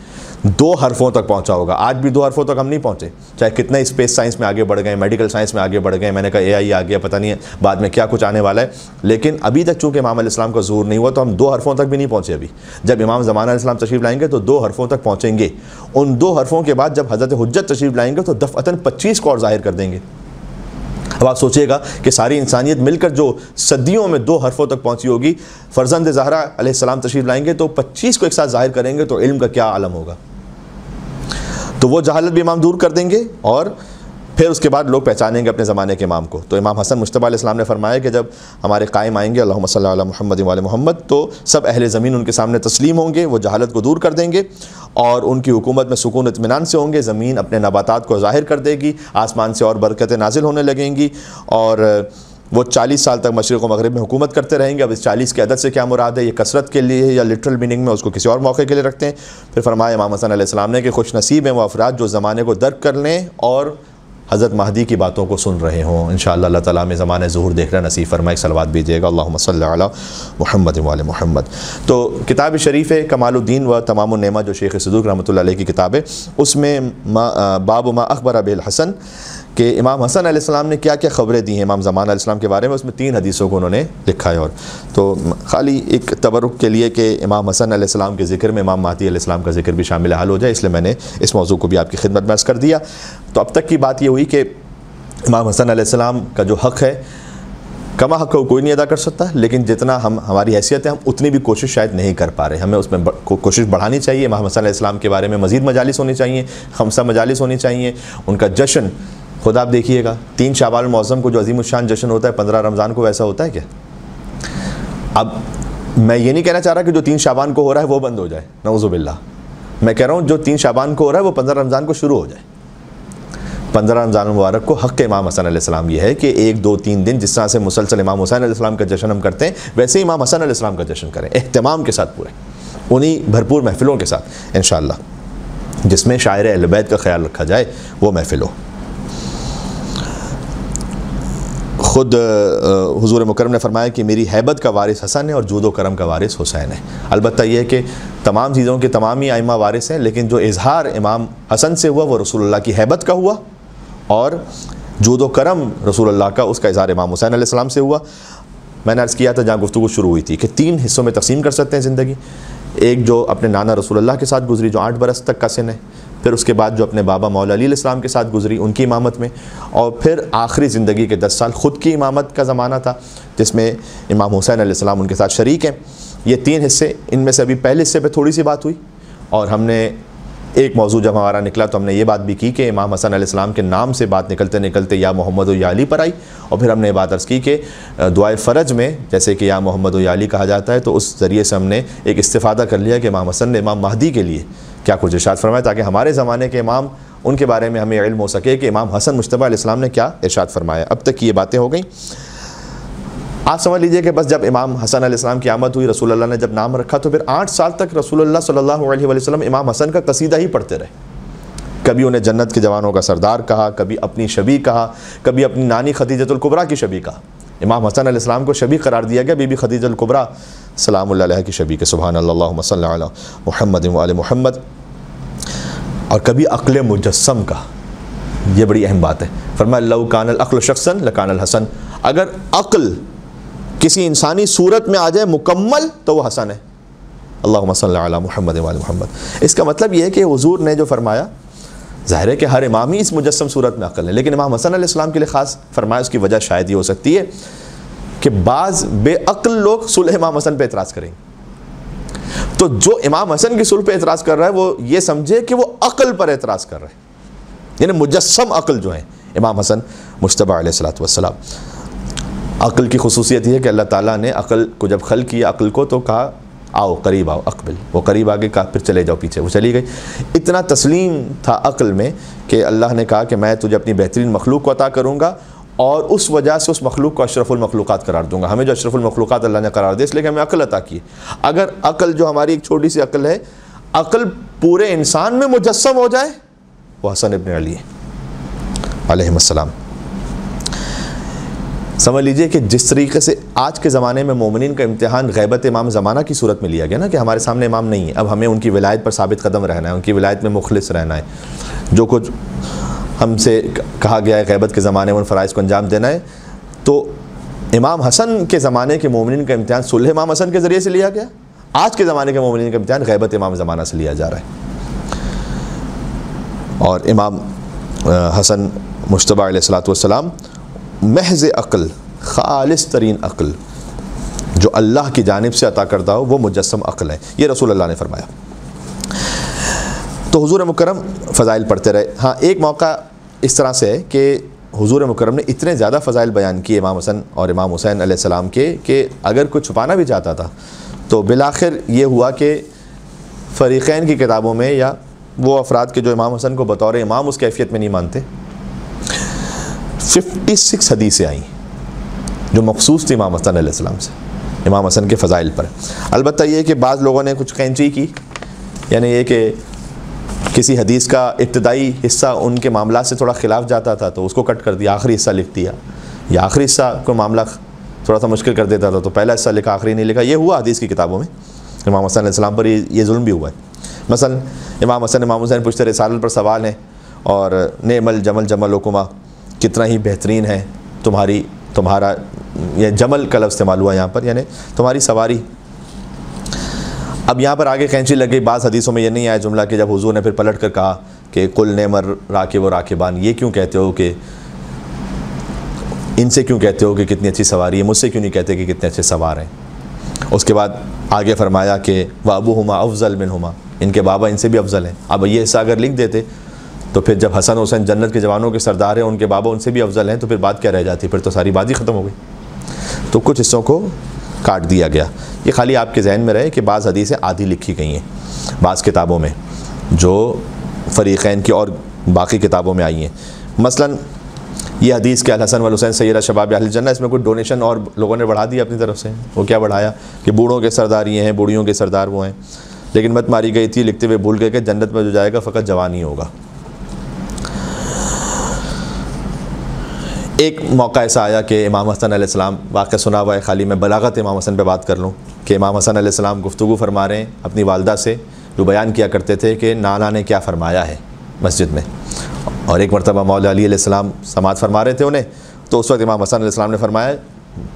2 حرفوں تک پہنچا ہوگا. آج بھی 2 حرفوں تک ہم نہیں پہنچے, چاہے کتنا اسپیس سائنس میں آگے بڑھ گئے, میڈیکل سائنس میں آگے بڑھ گئے, میں نے کہا AI آ گیا, پتہ نہیں ہے بعد میں کیا کچھ آنے والا ہے, لیکن ابھی تک چونکہ امام علیہ السلام کا ظہور نہیں ہوا تو ہم 2 حرفوں تک بھی نہیں پہنچے ابھی. جب امام زمانہ علیہ السلام تشریف لائیں گے تو 2 حرفوں تک پہنچیں گے. ان 2 حرفوں کے بعد جب حضرت حجت تشریف لائیں گے تو دفعتاً 25 کو اور ظاہر کر دیں گے. اب آپ سوچئے گا کہ ساری انسانیت مل کر جو صدیوں میں 2 حرفوں تک پہنچی ہوگی, فرزند زہرا علیہ السلام تشریف لائیں گے تو 25 کو ایک ساتھ ظاہر کریں گے, تو علم کا کیا عالم ہوگا. تو وہ جہالت بھی امام دور کر دیں گے, اور پھر اس کے بعد لوگ پہچانیں گے اپنے زمانے کے امام کو. تو امام حسن مجتبیٰ علیہ السلام نے فرمایا کہ جب ہمارے قائم آئیں گے اللہم صلی علی محمد و علی محمد, تو سب اہل زمین ان کے سامنے تسلیم ہوں گے, وہ جہالت کو دور کر دیں گے, اور ان کی حکومت میں سکون اطمینان سے ہوں گے. زمین اپنے نباتات کو ظاہر کر دے گی, آسمان سے اور برکتیں نازل ہونے لگیں گی, اور وہ 40 سال تک مشرق و مغرب میں حکومت کرتے رہیں گے. اب اس 40 کے عدد سے کیا مراد ہے, یہ کثرت کے لیے یا لٹرل میننگ میں اس کو کسی اور موقع کے لیے رکھتے ہیں. پھر فرمایا امام حسن علیہ السلام نے کہ خوش نصیب ہیں وہ افراد جو زمانے کو درک کر لیں اور حضرت مہدی کی باتوں کو سن رہے ہوں. انشاءاللہ اللہ تعالیٰ میں زمانہ ظہور دیکھ رہا نصیب فرمائے. صلوات بھیجیے گا اللہم صلی علی محمد و علی محمد. تو کتاب شریف کمال الدین و تمام النعمہ جو شیخ صدوق رحمۃ اللہ علیہ کی کتاب ہے, اس میں باب ما اخبر بالحسن کہ امام حسن علیہ السلام نے کیا کیا خبریں دی ہیں امام زمانہ علیہ السلام کے بارے میں, اس میں 3 حدیثوں کو انہوں نے لکھا ہے. اور تو خالی ایک تبرک کے لیے کہ امام حسن علیہ السلام کے ذکر میں امام مہدی علیہ السلام کا ذکر بھی شامل حال ہو جائے, اس لیے میں نے اس موضوع کو بھی آپ کی خدمت میں عرض کر دیا. تو اب تک کی بات یہ ہوئی کہ امام حسن علیہ السلام کا جو حق ہے, کما حق کو کوئی نہیں ادا کر سکتا, لیکن جتنا ہماری حیثیت ہے ہم اتنی بھی کوشش شاید نہیں کر پا رہے. ہمیں اس میں کوشش بڑھانی چاہیے. امام حسن علیہ السلام کے بارے میں مزید مجالس ہونی چاہیے, 5 مجالس ہونی چاہیے. ان کا جشن خود آپ دیکھیے گا, 3 شعبان المعظم کو جو عظیم الشان جشن ہوتا ہے, 15 رمضان کو ویسا ہوتا ہے کیا؟ اب میں یہ نہیں کہنا چاہ رہا کہ جو 3 شعبان کو ہو رہا ہے وہ بند ہو جائے, نعوذ باللہ. میں کہہ رہا ہوں جو 3 شعبان کو ہو رہا ہے وہ 15 رمضان کو شروع ہو جائے. 15 رمضان المبارک کو حق امام حسن علیہ السلام یہ ہے کہ 1 2 3 دن جس طرح سے مسلسل امام حسین علیہ السلام کا جشن ہم کرتے ہیں, ویسے ہی امام حسن علیہ السلام کا جشن کریں اہتمام کے ساتھ, پورے انہی بھرپور محفلوں کے ساتھ انشاءاللہ, جس میں شاعر اہل بیت کا خیال رکھا جائے وہ محفل ہو. خود حضور مکرم نے فرمایا کہ میری ہیبت کا وارث حسن ہے اور جود و کرم کا وارث حسین ہے. البتہ یہ ہے کہ تمام چیزوں کے تمام ہی ائمہ وارث ہیں, لیکن جو اظہار امام حسن سے ہوا وہ رسول اللہ کی ہیبت کا ہوا, اور جود و کرم رسول اللہ کا اس کا اظہار امام حسین علیہ السلام سے ہوا. میں نے عرض کیا تھا جہاں گفتگو شروع ہوئی تھی کہ 3 حصوں میں تقسیم کر سکتے ہیں زندگی. ایک جو اپنے نانا رسول اللہ کے ساتھ گزری جو 8 برس تک کا سن ہے, پھر اس کے بعد جو اپنے بابا مولا علی علیہ السلام کے ساتھ گزری ان کی امامت میں, اور پھر آخری زندگی کے 10 سال خود کی امامت کا زمانہ تھا جس میں امام حسین علیہ السلام ان کے ساتھ شریک ہیں. یہ 3 حصے, ان میں سے ابھی پہلے حصے پہ تھوڑی سی بات ہوئی, اور ہم نے ایک موضوع جب ہمارا نکلا تو ہم نے یہ بات بھی کی کہ امام حسن علیہ السلام کے نام سے بات نکلتے نکلتے یا محمد و یا علی پر آئی, اور پھر ہم نے یہ بات عرض کی کہ دعائے فرج میں جیسے کہ یا محمد و یا علی کہا جاتا ہے, تو اس ذریعے سے ہم نے ایک استفادہ کر لیا کہ امام حسن نے امام مہدی کے لیے کیا کچھ ارشاد فرمایا, تاکہ ہمارے زمانے کے امام ان کے بارے میں ہمیں علم ہو سکے کہ امام حسن مجتبیٰ علیہ السلام نے کیا ارشاد فرمایا. اب تک یہ باتیں ہو گئیں. آپ سمجھ لیجئے کہ بس جب امام حسن علیہ السلام کی آمد ہوئی, رسول اللہ نے جب نام رکھا, تو پھر 8 سال تک رسول اللہ صلی اللہ علیہ وسلم امام حسن کا قصیدہ ہی پڑھتے رہے. کبھی انہیں جنت کے جوانوں کا سردار کہا, کبھی اپنی شبیہ کہا, کبھی اپنی نانی خدیجۃ الکبریٰ کی شبیہ کہا. امام حسن علیہ السلام کو شبیہ قرار دیا گیا, بی بی خدیجہ الکبریٰ سلام اللہ علیہ کی شبیہ کے. سبحان اللہ, اللہم صلی علی محمد و علی محمد. اور کبھی عقل مجسم کا, یہ بڑی اہم بات ہے. فرمایا لو کان العقل شخصا لکان الحسن, اگر عقل کسی انسانی صورت میں آ جائے مکمل تو وہ حسن ہے. اللہم صلی علی محمد و علی محمد. اس کا مطلب یہ ہے کہ حضور نے جو فرمایا, ظاہر ہے کہ ہر امام ہی اس مجسم صورت میں عقل ہے, لیکن امام حسن علیہ السلام کے لیے خاص فرمایا. اس کی وجہ شاید یہ ہو سکتی ہے کہ بعض بے عقل لوگ صلح امام حسن پہ اعتراض کریں گے, تو جو امام حسن کی صلح پہ اعتراض کر رہا ہے وہ یہ سمجھے کہ وہ عقل پر اعتراض کر رہا ہے, یعنی مجسم عقل جو ہیں امام حسن مجتبیٰ علیہ السلام. عقل کی خصوصیت یہ ہے کہ اللہ تعالیٰ نے عقل کو جب خلق کیا عقل کو تو کہا آؤ قریب آؤ اقبل, وہ قریب آگے کہا پھر چلے جاؤ پیچھے, وہ چلی گئی. اتنا تسلیم تھا عقل میں کہ اللہ نے کہا کہ میں تجھے اپنی بہترین مخلوق کو عطا کروں گا, اور اس وجہ سے اس مخلوق کو اشرف المخلوقات قرار دوں گا. ہمیں جو اشرف المخلوقات اللہ نے قرار دیا اس لیے کہ ہمیں عقل عطا کی. اگر عقل جو ہماری ایک چھوٹی سی عقل ہے, عقل پورے انسان میں مجسم ہو جائے, وہ حسن ابن علی علیہ السلام. سمجھ لیجئے کہ جس طریقے سے آج کے زمانے میں مومنین کا امتحان غیبت امام زمانہ کی صورت میں لیا گیا نا، کہ ہمارے سامنے امام نہیں ہے، اب ہمیں ان کی ولایت پر ثابت قدم رہنا ہے، ان کی ولایت میں مخلص رہنا ہے، جو کچھ ہم سے کہا گیا ہے غیبت کے زمانے میں ان فرائض کو انجام دینا ہے۔ تو امام حسن کے زمانے کے مومنین کا امتحان صلح امام حسن کے ذریعے سے لیا گیا، آج کے زمانے کے مومنین کا امتحان غیبت امام زمانہ سے لیا جا رہا ہے۔ اور امام حسن مجتبی علیہ الصلوۃ والسلام محض عقل، خالص ترین عقل جو اللہ کی جانب سے عطا کردہ ہو وہ مجسم عقل ہے، یہ رسول اللہ نے فرمایا۔ تو حضور مکرم فضائل پڑھتے رہے۔ ہاں ایک موقع اس طرح سے ہے کہ حضور مکرم نے اتنے زیادہ فضائل بیان کیے امام حسن اور امام حسین علیہ السلام کے کہ اگر کوئی چھپانا بھی چاہتا تھا تو بالآخر یہ ہوا کہ فریقین کی کتابوں میں یا وہ افراد کے جو امام حسن کو بطور امام اس کیفیت میں نہیں مانتے، 56 حدیثیں آئیں جو مخصوص تھی امام حسن علیہ السلام سے، امام حسن کے فضائل پر۔ البتہ یہ کہ بعض لوگوں نے کچھ قینچی کی، یعنی یہ کہ کسی حدیث کا ابتدائی حصہ ان کے معاملات سے تھوڑا خلاف جاتا تھا تو اس کو کٹ کر دیا، آخری حصہ لکھ دیا، یا آخری حصہ کوئی معاملہ تھوڑا سا مشکل کر دیتا تھا تو پہلا حصہ لکھا آخری نہیں لکھا، یہ ہوا حدیث کی کتابوں میں۔ امام حسن علیہ السلام پر یہ ظلم بھی ہوا ہے۔ مثلا امام حسن امام حسین پوچھتے رسالت پر سوال ہیں، اور نعم الجمل جملکما، کتنا ہی بہترین ہے تمہارا یہ جمل کا لفظ استعمال ہوا یہاں پر، یعنی تمہاری سواری۔ اب یہاں پر آگے قینچی لگ گئی، بعض حدیثوں میں یہ نہیں آیا جملہ کہ جب حضور نے پھر پلٹ کر کہا کہ کل نعم الراکب و راکبان، یہ کیوں کہتے ہو کہ ان سے کیوں کہتے ہو کہ کتنی اچھی سواری ہے، مجھ سے کیوں نہیں کہتے کہ کتنے اچھے سوار ہیں۔ اس کے بعد آگے فرمایا کہ وابوہما افضل منہما، ان کے بابا ان سے بھی افضل ہیں۔ اب یہ حصہ اگر لکھ دیتے تو پھر جب حسن حسین جنت کے جوانوں کے سردار ہیں، ان کے بابا ان سے بھی افضل ہیں، تو پھر بات کیا رہ جاتی، پھر تو ساری بات ہی ختم ہو گئی۔ تو کچھ حصوں کو کاٹ دیا گیا۔ یہ خالی آپ کے ذہن میں رہے کہ بعض حدیثیں آدھی لکھی گئی ہیں بعض کتابوں میں جو فریقین کی اور باقی کتابوں میں آئی ہیں۔ مثلا یہ حدیث کہ الحسن والحسین سیدہ شباب اہل الجنہ، اس میں کوئی ڈونیشن اور لوگوں نے بڑھا دیا اپنی طرف سے۔ وہ کیا بڑھایا کہ بوڑھوں کے سردار یہ ہیں، بوڑھیوں کے سردار وہ ہیں، لیکن مت ماری گئی تھی، لکھتے ہوئے بھول گئے کہ جنت میں جو جائے گا فقط جوان ہی ہوگا۔ ایک موقع ایسا آیا کہ امام حسن علیہ السلام، واقعہ سنا ہوا ہے، خالی میں بلاغت امام حسن پہ بات کر لوں کہ امام حسن علیہ السلام گفتگو فرما رہے ہیں اپنی والدہ سے، جو بیان کیا کرتے تھے کہ نانا نے کیا فرمایا ہے مسجد میں۔ اور ایک مرتبہ مولا علی علیہ السلام سماعت فرما رہے تھے انہیں، تو اس وقت امام حسن علیہ السلام نے فرمایا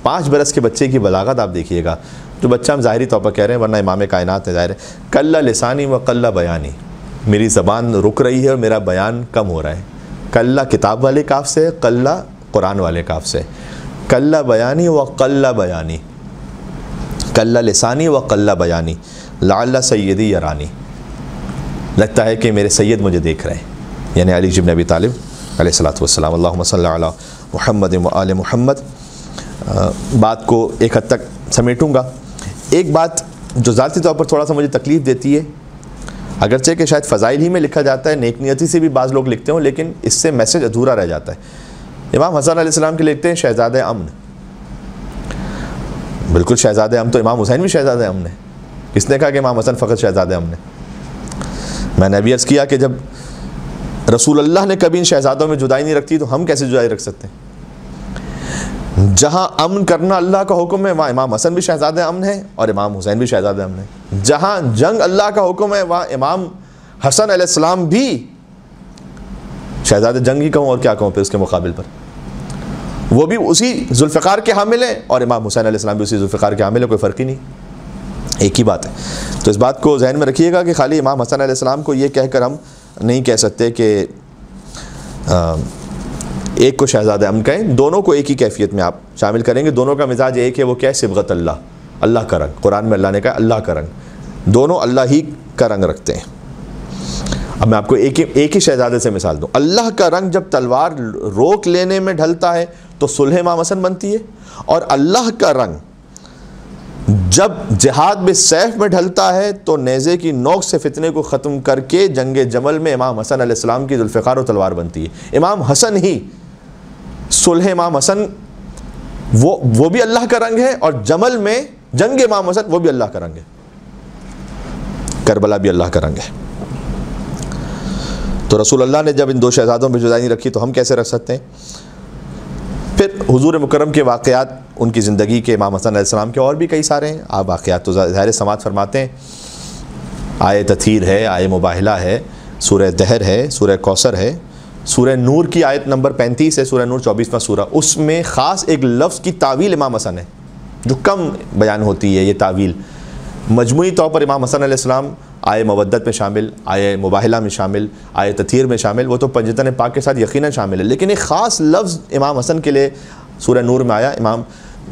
5 برس کے بچے کی بلاغت آپ دیکھیے گا، جو بچہ ہم ظاہری طور پر کہہ رہے ہیں ورنہ امام کائنات ہے، ظاہر ہے، کلّا لسانی و کلّا بیانی، میری زبان رک رہی ہے اور میرا بیان کم ہو رہا ہے۔ کلّا کتاب والے کاف سے، کلّا قرآن والے کاف سے، کلّا بیانی و کلّا بیانی، کلّا لسانی و کلّا بیانی، لعل سیدی یرانی، لگتا ہے کہ میرے سید مجھے دیکھ رہے ہیں، یعنی علی بن ابی طالب علیہ الصلوۃ والسلام۔ اللہم صلی علی محمد و آل محمد۔ بات کو ایک حد تک سمیٹوں گا۔ ایک بات جو ذاتی طور پر تھوڑا سا مجھے تکلیف دیتی ہے، اگرچہ کہ شاید فضائل ہی میں لکھا جاتا ہے، نیک نیتی سے بھی بعض لوگ لکھتے ہوں، لیکن اس سے میسج ادھورا رہ جاتا ہے۔ امام حسن علیہ السلام کے لکھتے ہیں شہزادہ امن، بالکل شہزادہ امن، تو امام حسین بھی شہزادہ امن ہے۔ کس نے کہا کہ امام حسن فقط شہزادہ امن ہے؟ میں نے ابھی عرض کیا کہ جب رسول اللہ نے کبھی ان شہزادوں میں جدائی نہیں رکھتی تو ہم کیسے جدائی رکھ سکتے ہیں؟ جہاں امن کرنا اللہ کا حکم ہے وہاں امام حسن بھی شہزادہ امن ہے اور امام حسین بھی شہزادہ امن ہے۔ جہاں جنگ اللہ کا حکم ہے وہاں امام حسن علیہ السلام بھی شہزادہ جنگ ہی کہوں اور کیا کہوں پھر اس کے مقابل پر، وہ بھی اسی ذوالفقار کے حامل ہیں اور امام حسین علیہ السلام بھی اسی ذوالفقار کے حامل ہیں، کوئی فرق ہی نہیں، ایک ہی بات ہے۔ تو اس بات کو ذہن میں رکھیے گا کہ خالی امام حسن علیہ السلام کو یہ کہہ کر ہم نہیں کہہ سکتے کہ ایک کو شہزادہ امن کہیں، دونوں کو ایک ہی کیفیت میں آپ شامل کریں گے۔ دونوں کا مزاج ایک ہے، وہ کیا ہے؟ صبغت اللہ، اللہ کا رنگ۔ قرآن میں اللہ نے کہا اللہ کا رنگ، دونوں اللہ ہی کا رنگ رکھتے ہیں۔ اب میں آپ کو ایک ہی شہزادے سے مثال دوں۔ اللہ کا رنگ جب تلوار روک لینے میں ڈھلتا ہے تو صلح امام حسن بنتی ہے، اور اللہ کا رنگ جب جہاد بالسیف میں ڈھلتا ہے تو نیزے کی نوک سے فتنے کو ختم کر کے جنگ جمل میں امام حسن علیہ السلام کی ذوالفقار و تلوار بنتی ہے۔ امام حسن ہی صلح امام حسن وہ بھی اللہ کا رنگ ہے، اور جمل میں جنگ امام حسن وہ بھی اللہ کا رنگ ہے، کربلا بھی اللہ کا رنگ ہے۔ تو رسول اللہ نے جب ان دو شہزادوں میں جدائی نہیں رکھی تو ہم کیسے رکھ سکتے ہیں؟ پھر حضور مکرم کے واقعات ان کی زندگی کے امام حسن علیہ السلام کے اور بھی کئی سارے ہیں. آپ واقعات تو ظاہر سماعت فرماتے ہیں. آیے تطہیر ہے، آیے مباہلہ ہے، سورہ دہر ہے، سورہ کوثر ہے، سورہ نور کی آیت نمبر 35 ہے، سورہ نور 24واں سورہ. اس میں خاص ایک لفظ کی تعویل امام حسن ہے جو کم بیان ہوتی ہے. یہ تعویل مجموعی طور پر امام حسن علیہ السلام آیے مودت میں شامل، آیے مباہلہ میں شامل، آیے تطہیر میں شامل، وہ تو پنجتن پاک کے ساتھ یقیناً شامل ہے، لیکن ایک خاص لفظ امام حسن کے لیے سورہ نور میں آیا امام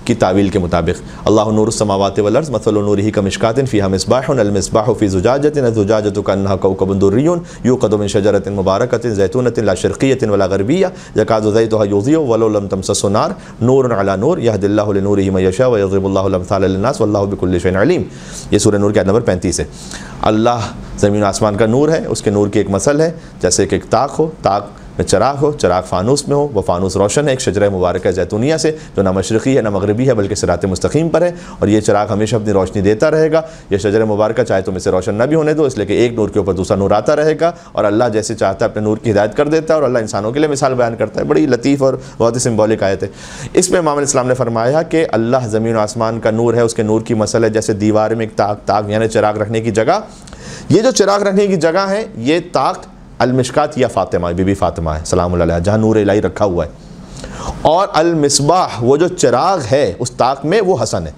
کی تعویل کے مطابق. اللہ نور السماوات والارض مثل نورہ کمشکاۃ فیہا مصباح المصباح فی زجاجۃ الزجاجۃ کأنہا کوکب دری یوقد من شجرۃ مبارکۃ زیتونۃ لا شرقیۃ ولا غربیہ یکاد زیتها یضیء ولو لم تمسسه نار نور علی نور یہدی اللہ لنورہ من یشاء ویضرب اللہ الامثال للناس واللہ بکل شیء علیم. یہ سورہ نور کی آیت نمبر 35 ہے. اللہ زمین و آسمان کا نور ہے، اس کے نور کی ایک مثل ہے جیسے کہ ایک طاق ہو، طاق میں چراغ ہو، چراغ فانوس میں ہو، وہ فانوس روشن ہے ایک شجرہ مبارکہ زیتونیہ سے جو نہ مشرقی ہے نہ مغربی ہے بلکہ صراط مستقیم پر ہے، اور یہ چراغ ہمیشہ اپنی روشنی دیتا رہے گا. یہ شجرہ مبارکہ چاہے تم اسے روشن نہ بھی ہونے دو، اس لیے کہ ایک نور کے اوپر دوسرا نور آتا رہے گا، اور اللہ جیسے چاہتا ہے اپنے نور کی ہدایت کر دیتا ہے، اور اللہ انسانوں کے لیے مثال بیان کرتا ہے. بڑی لطیف اور بہت ہی سمبولک آیت ہے. اس میں امام علیہ السلام نے فرمایا کہ اللہ زمین و آسمان کا نور ہے، اس کے نور کی مثل ہے جیسے دیوار میں ایک طاق یعنی چراغ رکھنے کی جگہ. یہ جو چراغ رکھنے کی جگہ ہے یہ طاق المشکات یا فاطمہ بی بی فاطمہ ہے سلام اللہ علیہ، جہاں نور الہی رکھا ہوا ہے. اور المصباح وہ جو چراغ ہے اس طاق میں وہ حسن ہے.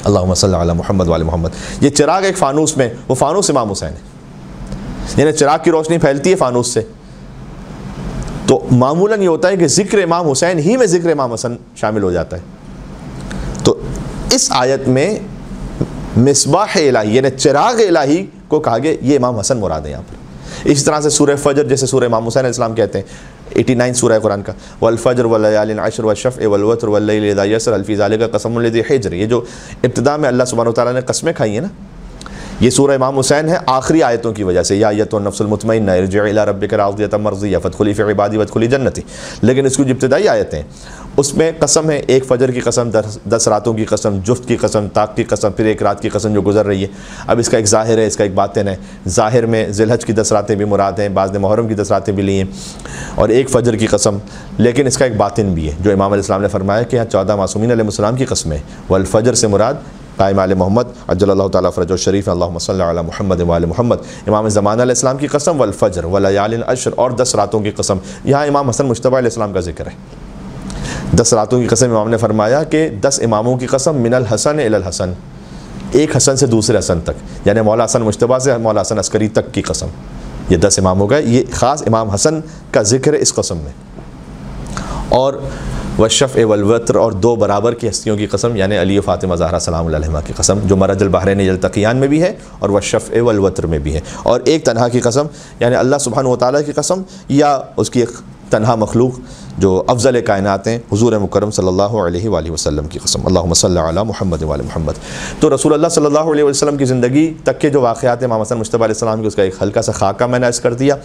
اللہم صلی علی محمد وعلی محمد. یہ چراغ ایک فانوس میں، وہ فانوس امام حسین ہے، یعنی چراغ کی روشنی پھیلتی ہے فانوس سے. تو معمولاً یہ ہوتا ہے کہ ذکر امام حسین ہی میں ذکر امام حسن شامل ہو جاتا ہے. تو اس آیت میں مصباح الہی یعنی چراغ الہی کو کہا گیا، یہ امام حسن مراد ہے یہاں پر. اسی طرح سے سورہ فجر جیسے سورہ امام حسین علیہ السلام کہتے ہیں 89 سورہ قرآن کا، والفجر واللیال عشر والشفع والوتر واللیل اذا یسر هل فی ذلک قسم لذی حجر. یہ جو ابتدا میں اللہ سبحانہ وتعالیٰ نے قسمیں کھائی ہیں نا، یہ سورہ امام حسین ہے آخری آیتوں کی وجہ سے. یا ایتھا النفس المطمئنہ ارجعی الی ربک راضیۃ مرضیہ فادخلی فی عبادی وادخلی جنتی. لیکن اس کی جو ابتدائی آیتیں اس میں قسم ہے، ایک فجر کی قسم، 10 راتوں کی قسم، جفت کی قسم، طاق کی قسم، پھر ایک رات کی قسم جو گزر رہی ہے. اب اس کا ایک ظاہر ہے، اس کا ایک باطن ہے. ظاہر میں ذی الحج کی 10 راتیں بھی مراد ہیں، بعض نے محرم کی 10 راتیں بھی لی ہیں، اور ایک فجر کی قسم. لیکن اس کا ایک باطن بھی ہے جو امام علیہ السلام نے فرمایا کہ یہاں 14 معصومین علیہ السلام کی قسمیں. والفجر سے مراد قائم آل محمد عجل اللہ تعالیٰ فرجہ الشریف، اللہم صلی علی محمد وعلی محمد. امام زمانہ علیہ السلام کی قسم والفجر ولیال عشر، اور 10 راتوں کی قسم. یہاں امام حسن مجتبی علیہ السلام کا ذکر ہے. 10 راتوں کی قسم امام نے فرمایا کہ 10 اماموں کی قسم من الحسن الی الحسن، ایک حسن سے دوسرے حسن تک، یعنی مولا حسن مجتبی سے مولا حسن عسکری تک کی قسم. یہ 10 اماموں کا، یہ خاص امام حسن کا ذکر ہے اس قسم میں. اور والشفع والوتر، اور 2 برابر کی ہستیوں کی قسم، یعنی علی و فاطمہ زہرا سلام اللہ علیہما کی قسم جو مرج البحرین یلتقیان میں بھی ہے اور والشفع والوتر میں بھی ہے. اور ایک تنہا کی قسم یعنی اللہ سبحانہ وتعالیٰ کی قسم، یا اس کی ایک تنہا مخلوق جو افضل کائنات ہیں حضور مکرم صلی اللہ علیہ وآلہ وسلم کی قسم. اللہم صلی علی محمد وعلی محمد. تو رسول اللہ صلی اللہ علیہ وسلم کی زندگی تک کے جو واقعات ہیں امام حسن مجتبی علیہ السلام کے، اس کا ایک ہلکا سا خاکہ میں نے عرض کر دیا.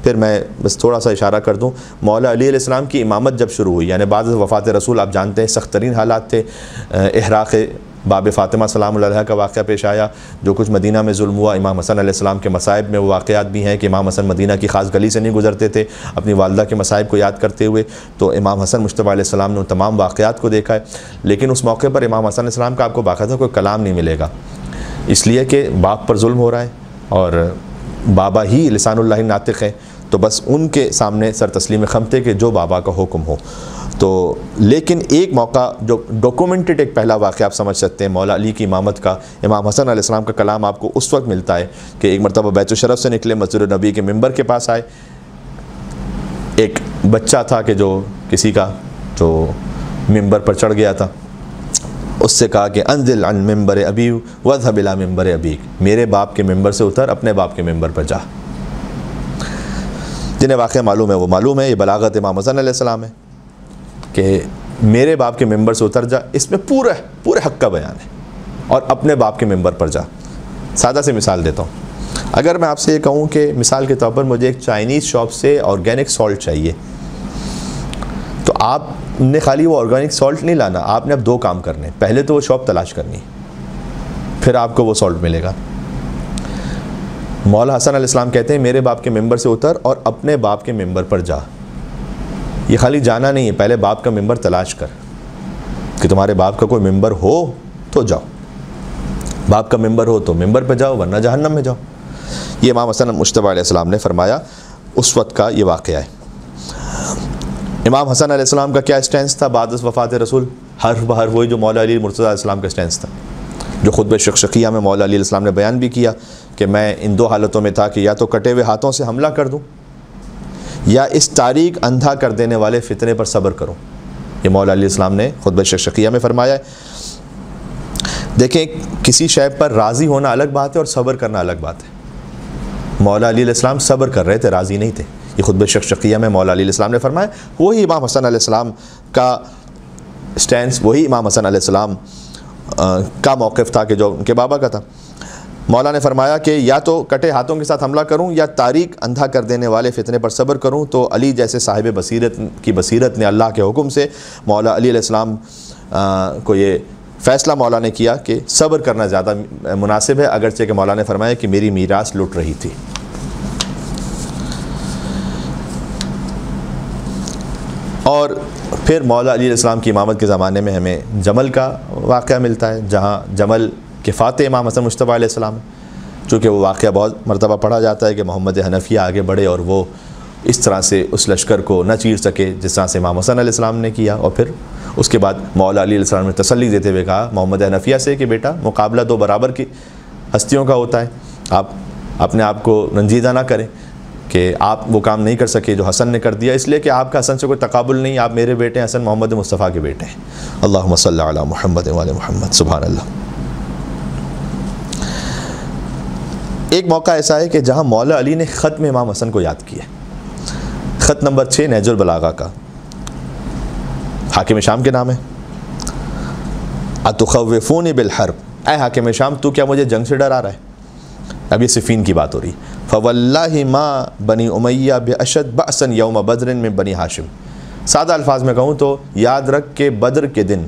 پھر میں بس تھوڑا سا اشارہ کر دوں. مولا علی علیہ السلام کی امامت جب شروع ہوئی، یعنی بعد وفات رسول آپ جانتے ہیں سخت ترین حالات تھے. احراق باب فاطمہ سلام اللہ علیہ کا واقعہ پیش آیا، جو کچھ مدینہ میں ظلم ہوا. امام حسن علیہ السلام کے مصائب میں وہ واقعات بھی ہیں کہ امام حسن مدینہ کی خاص گلی سے نہیں گزرتے تھے اپنی والدہ کے مصائب کو یاد کرتے ہوئے. تو امام حسن مجتبی علیہ السلام نے ان تمام واقعات کو دیکھا ہے. لیکن اس موقع پر امام حسن علیہ السلام کا آپ کو باقاعدہ کوئی کلام نہیں ملے گا، اس لیے کہ باپ پر ظلم ہو رہا ہے اور بابا ہی لسان اللہ ناطق ہے. تو بس ان کے سامنے سر تسلیم خم تھے کہ جو بابا کا حکم ہو. تو لیکن ایک موقع جو ڈاکومنٹڈ ایک پہلا واقعہ آپ سمجھ سکتے ہیں مولا علی کی امامت کا، امام حسن علیہ السلام کا کلام آپ کو اس وقت ملتا ہے کہ ایک مرتبہ بیت الشرف سے نکلے، مسجد النبی کے ممبر کے پاس آئے. ایک بچہ تھا کہ جو کسی کا جو ممبر پر چڑھ گیا تھا، اس سے کہا کہ انزل عن ممبر ابی واذهب الى ممبر ابیک، میرے باپ کے ممبر سے اتر اپنے باپ کے ممبر پر جا. جنہیں واقعہ معلوم ہے وہ معلوم ہے، یہ بلاغت امام حسن علیہ السلام ہے کہ میرے باپ کے ممبر سے اتر جا. اس میں پورے حق کا بیان ہے. اور اپنے باپ کے ممبر پر جا. سادہ سی مثال دیتا ہوں. اگر میں آپ سے یہ کہوں کہ مثال کے طور پر مجھے ایک چائنیز شاپ سے آرگینک سالٹ چاہیے، تو آپ نے خالی وہ آرگینک سالٹ نہیں لانا، آپ نے اب 2 کام کرنے. پہلے تو وہ شاپ تلاش کرنی، پھر آپ کو وہ سالٹ ملے گا. مولا حسن علیہ السلام کہتے ہیں میرے باپ کے ممبر سے اتر اور اپنے باپ کے ممبر پر جا. یہ خالی جانا نہیں ہے، پہلے باپ کا ممبر تلاش کر کہ تمہارے باپ کا کوئی ممبر ہو تو جاؤ، باپ کا ممبر ہو تو ممبر پہ جاؤ، ورنہ جہنم میں جاؤ۔ یہ امام حسن مجتبیٰ علیہ السلام نے فرمایا، اس وقت کا یہ واقعہ ہے۔ امام حسن علیہ السلام کا کیا اسٹینس تھا بعد از وفات رسول؟ حرف بحرف وہی جو مولا علی مرتضیٰ علیہ السلام کا اسٹینس تھا، جو خطبہ شقشقیہ میں مولا علی علیہ السلام نے بیان بھی کیا کہ میں ان دو حالتوں میں تھا کہ یا تو کٹے ہوئے ہاتھوں سے حملہ کر دوں یا اس تاریک اندھا کر دینے والے فتنے پر صبر کروں۔ یہ مولا علی علیہ السلام نے خطبہ شقشقیہ میں فرمایا ہے۔ دیکھیں، کسی شے پر راضی ہونا الگ بات ہے اور صبر کرنا الگ بات ہے۔ مولا علی علیہ السلام صبر کر رہے تھے، راضی نہیں تھے۔ یہ خطبہ شقشقیہ میں مولا علی علیہ السلام نے فرمایا۔ وہی امام حسن علیہ السلام کا سٹینس، وہی امام حسن علیہ السلام کا موقف تھا کہ جو ان کے بابا کا تھا۔ مولا نے فرمایا کہ یا تو کٹے ہاتھوں کے ساتھ حملہ کروں یا تاریک اندھا کر دینے والے فتنے پر صبر کروں۔ تو علی جیسے صاحب بصیرت کی بصیرت نے اللہ کے حکم سے مولا علی علیہ السلام کو یہ فیصلہ مولا نے کیا کہ صبر کرنا زیادہ مناسب ہے، اگرچہ کہ مولا نے فرمایا کہ میری میراث لٹ رہی تھی۔ اور پھر مولا علی علیہ السلام کی امامت کے زمانے میں ہمیں جمل کا واقعہ ملتا ہے، جہاں جمل کے فاتح امام حسن مجتبیٰ علیہ السلام ہے۔ چونکہ وہ واقعہ بہت مرتبہ پڑھا جاتا ہے کہ محمد حنفیہ آگے بڑھے اور وہ اس طرح سے اس لشکر کو نہ چیر سکے جس طرح سے امام حسن علیہ السلام نے کیا، اور پھر اس کے بعد مولا علی علیہ السلام نے تسلی دیتے ہوئے کہا محمد حنفیہ سے کہ بیٹا مقابلہ دو برابر کی ہستیوں کا ہوتا ہے، آپ اپنے آپ کو رنجیدہ نہ کریں کہ آپ وہ کام نہیں کر سکے جو حسن نے کر دیا، اس لیے کہ آپ کا حسن سے کوئی تقابل نہیں، آپ میرے بیٹے حسن محمد مصطفیٰ کے بیٹے ہیں۔ اللہم صلی علی محمد وعلی محمد، سبحان اللہ۔ ایک موقع ایسا ہے کہ جہاں مولا علی نے خط میں امام حسن کو یاد کیا، خط نمبر 6 نہج البلاغہ کا، حاکم شام کے نام ہے۔ اتخوفونی بالحرب، اے حاکم شام تو کیا مجھے جنگ سے ڈرا رہا ہے؟ اب یہ صفین کی بات ہو رہی۔ فواللہ ما بنی امیہ باشد بأسا یوم بدر من بنی ہاشم، سادہ الفاظ میں کہوں تو یاد رکھ کہ بدر کے دن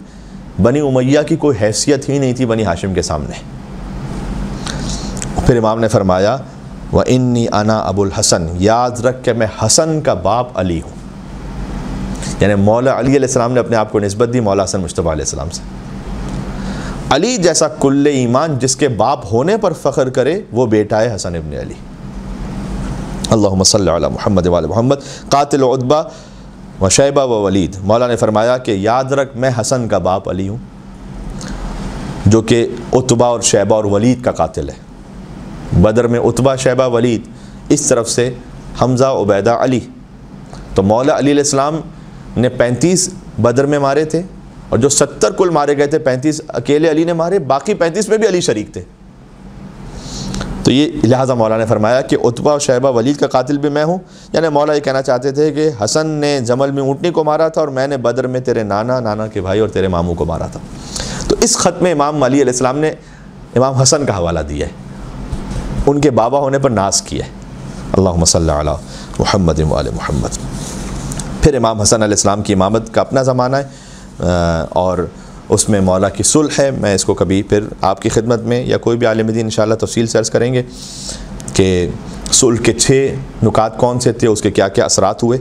بنی امیہ کی کوئی حیثیت ہی نہیں تھی بنی ہاشم کے سامنے۔ پھر امام نے فرمایا وَإِنِّي أَنَا أَبُو الْحَسَن، یاد رکھ کہ میں حسن کا باپ علی ہوں۔ یعنی مولا علی علیہ السلام نے اپنے آپ کو نسبت دی مولا حسن مجتبیٰ علیہ السلام سے۔ علی جیسا کل ایمان جس کے باپ ہونے پر فخر کرے وہ بیٹا ہے حسن ابن علی۔ اللہم صلی علی محمد وعلی محمد۔ قاتل عتبہ و شیبہ و ولید، مولا نے فرمایا کہ یاد رکھ میں حسن کا باپ علی ہوں، جو کہ عتبہ اور شیبہ اور ولید کا قاتل ہے۔ بدر میں عتبہ شیبہ ولید، اس طرف سے حمزہ عبیدہ علی۔ تو مولا علی علیہ السلام نے 35 بدر میں مارے تھے، اور جو 70 کل مارے گئے تھے 35 اکیلے علی نے مارے، باقی 35 میں بھی علی شریک تھے۔ تو یہ لہٰذا مولا نے فرمایا کہ عتبہ اور شیبہ ولید کا قاتل بھی میں ہوں۔ یعنی مولا یہ کہنا چاہتے تھے کہ حسن نے جمل میں اونٹنی کو مارا تھا اور میں نے بدر میں تیرے نانا کے بھائی اور تیرے ماموں کو مارا تھا۔ تو اس خط میں امام علی علیہ السلام نے امام حسن کا حوالہ دیا ہے، ان کے بابا ہونے پر ناز کیا ہے۔ اللہم صلی علی محمد وعلی محمد۔ پھر امام حسن علیہ السلام کی امامت کا اپنا زمانہ ہے، اور اس میں مولا کی صلح ہے۔ میں اس کو کبھی پھر آپ کی خدمت میں یا کوئی بھی عالم دین انشاءاللہ تفصیل سے عرض کریں گے کہ صلح کے 6 نکات کون سے تھے، اس کے کیا کیا اثرات ہوئے،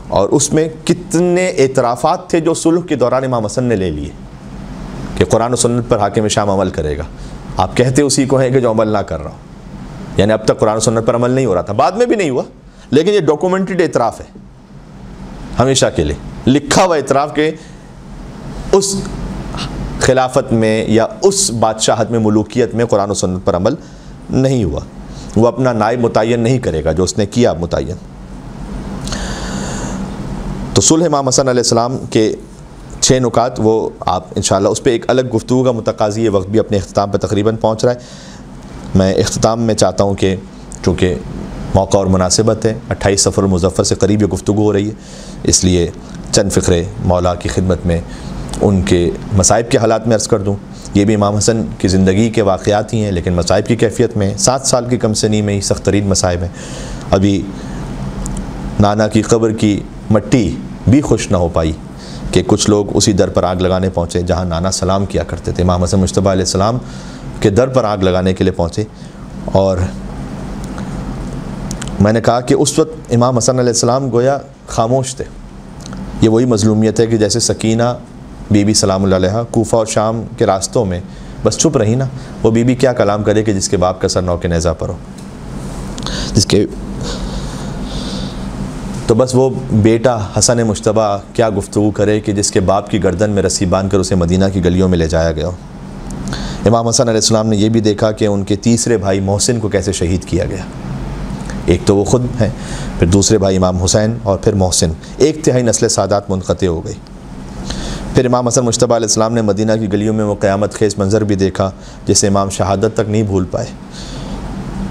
اور اس میں کتنے اعترافات تھے جو صلح کے دوران امام حسن نے لے لیے کہ قرآن و سنت پر حاکم شام عمل کرے گا۔ آپ کہتے اسی کو ہیں کہ جو عمل نہ کر رہا ہو، یعنی اب تک قرآن و سنت پر عمل نہیں ہو رہا تھا، بعد میں بھی نہیں ہوا، لیکن یہ ڈاکومنٹڈ اعتراف ہے ہمیشہ کے لیے، لکھا ہوا اعتراف کہ اس خلافت میں یا اس بادشاہت میں ملوکیت میں قرآن و سنت پر عمل نہیں ہوا، وہ اپنا نائب متعین نہیں کرے گا جو اس نے کیا متعین۔ تو صلح امام حسن علیہ السلام کے 6 نکات، وہ آپ انشاءاللہ اس پہ ایک الگ گفتگو کا متقاضی، یہ وقت بھی اپنے اختتام پہ تقریباً پہنچ رہا ہے۔ میں اختتام میں چاہتا ہوں کہ چونکہ موقع اور مناسبت ہے، 28 صفر المظفر سے قریب یہ گفتگو ہو رہی ہے، اس لیے چند فقرے مولا کی خدمت میں ان کے مصائب کے حالات میں عرض کر دوں۔ یہ بھی امام حسن کی زندگی کے واقعات ہی ہیں، لیکن مصائب کی کیفیت میں 7 سال کی کم سنی میں ہی سخت ترین مصائب ہیں۔ ابھی نانا کی قبر کی مٹی بھی خوش نہ ہو پائی کہ کچھ لوگ اسی در پر آگ لگانے پہنچے جہاں نانا سلام کیا کرتے تھے۔ امام حسن مجتبیٰ علیہ السلام کے در پر آگ لگانے کے لیے پہنچے، اور میں نے کہا کہ اس وقت امام حسن علیہ السلام گویا خاموش تھے، یہ وہی مظلومیت ہے کہ جیسے سکینہ بی بی سلام اللہ علیہ کوفہ اور شام کے راستوں میں بس چپ رہی نا، وہ بی بی کیا کلام کرے کہ جس کے باپ کا سر نو کے نیزہ پر ہو، جس کے تو بس وہ بیٹا حسن مجتبیٰ کیا گفتگو کرے کہ جس کے باپ کی گردن میں رسی باندھ کر اسے مدینہ کی گلیوں میں لے جایا گیا ہو۔ امام حسن علیہ السلام نے یہ بھی دیکھا کہ ان کے تیسرے بھائی محسن کو کیسے شہید کیا گیا، ایک تو وہ خود ہیں، پھر دوسرے بھائی امام حسین اور پھر محسن، ایک تہائی نسل سادات منقطع ہو گئی۔ پھر امام حسن مجتبیٰ علیہ السلام نے مدینہ کی گلیوں میں وہ قیامت خیز منظر بھی دیکھا جسے امام شہادت تک نہیں بھول پائے،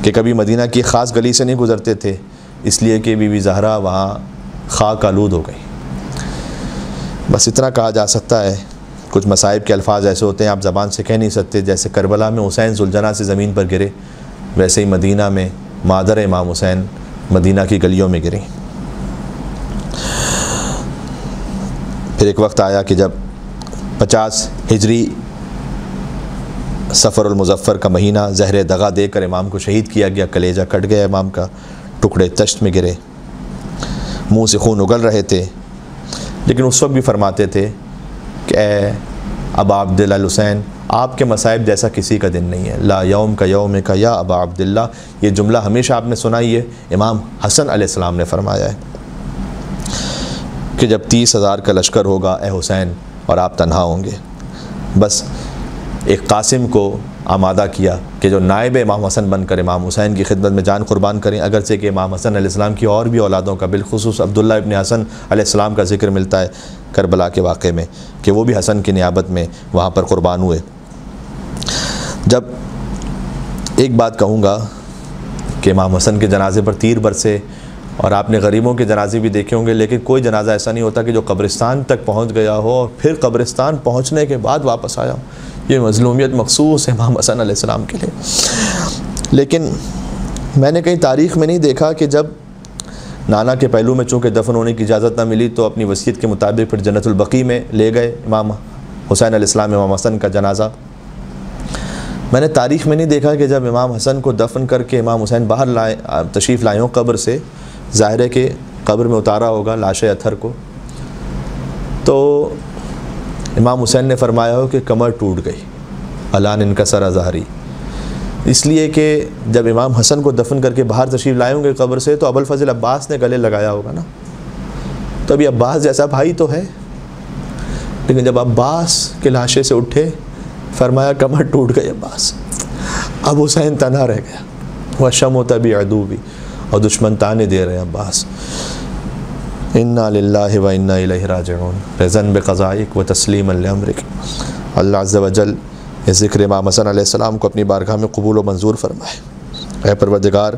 کہ کبھی مدینہ کی خاص گلی سے نہیں گزرتے تھے اس لیے کہ بی بی زہرا وہاں خاک آلود ہو گئی۔ بس اتنا کہا جا سکتا ہے، کچھ مصائب کے الفاظ ایسے ہوتے ہیں آپ زبان سے کہہ نہیں سکتے، جیسے کربلا میں حسین ذوالجناح سے زمین پر گرے، ویسے ہی مدینہ میں مادر امام حسین مدینہ کی گلیوں میں گریں۔ پھر ایک وقت آیا کہ جب 50 ہجری صفر المظفر کا مہینہ زہر دغا دے کر امام کو شہید کیا گیا، کلیجہ کٹ گیا امام کا، ٹکڑے تشت میں گرے، منہ سے خون اگل رہے تھے، لیکن اس وقت بھی فرماتے تھے کہ اے ابا عبداللہ الحسین، آپ کے مصائب جیسا کسی کا دن نہیں ہے، لا یوم کا یوم کا یا ابا عبداللہ، یہ جملہ ہمیشہ آپ نے سنا ہی ہے، امام حسن علیہ السلام نے فرمایا ہے کہ جب 30,000 کا لشکر ہوگا اے حسین اور آپ تنہا ہوں گے، بس ایک قاسم کو آمادہ کیا کہ جو نائب امام حسن بن کر امام حسین کی خدمت میں جان قربان کریں، اگرچہ کہ امام حسن علیہ السلام کی اور بھی اولادوں کا بالخصوص عبداللہ ابن حسن علیہ السلام کا ذکر ملتا ہے کربلا کے واقعے میں کہ وہ بھی حسن کی نیابت میں وہاں پر قربان ہوئے۔ جب ایک بات کہوں گا کہ امام حسن کے جنازے پر تیر برسے، اور آپ نے غریبوں کے جنازے بھی دیکھے ہوں گے، لیکن کوئی جنازہ ایسا نہیں ہوتا کہ جو قبرستان تک پہنچ گیا ہو اور پھر قبرستان پہنچنے کے بعد واپس آیا ہو۔ یہ مظلومیت مخصوص ہے امام حسن علیہ السلام کے لیے۔ لیکن میں نے کہیں تاریخ میں نہیں دیکھا کہ جب نانا کے پہلو میں چونکہ دفن ہونے کی اجازت نہ ملی تو اپنی وصیت کے مطابق پھر جنت البقیع میں لے گئے امام حسین علیہ السلام، امام حسن کا جنازہ۔ میں نے تاریخ میں نہیں دیکھا کہ جب امام حسن کو دفن کر کے امام حسین باہر تشریف لائے ہوں قبر سے، ظاہر ہے کہ قبر میں اتارا ہوگا لاش اطہر کو، تو امام حسین نے فرمایا ہو کہ کمر ٹوٹ گئی، الان انکسر ظہری، اس لیے کہ جب امام حسن کو دفن کر کے باہر تشریف لائے ہوں گے قبر سے تو ابوالفضل عباس نے گلے لگایا ہوگا نا، تو ابھی عباس جیسا بھائی تو ہے، لیکن جب عباس کے لاشے سے اٹھے فرمایا کمر ٹوٹ گئی عباس، اب حسین تنہا رہ گیا، وَالشَّمُ تَبِعُ عَدُوِّ، اور دشمن تانے دے رہے ہیں عباس، اِنَّا لِلَّهِ وَإِنَّا إِلَيْهِ راجعون رضاً بِقَضَائِكَ وَتَسْلِيمًا لِأَمْرِكَ۔ اللہ عز و جل اس ذکر امام حسن علیہ السلام کو اپنی بارگاہ میں قبول و منظور فرمائے۔ اے پروردگار،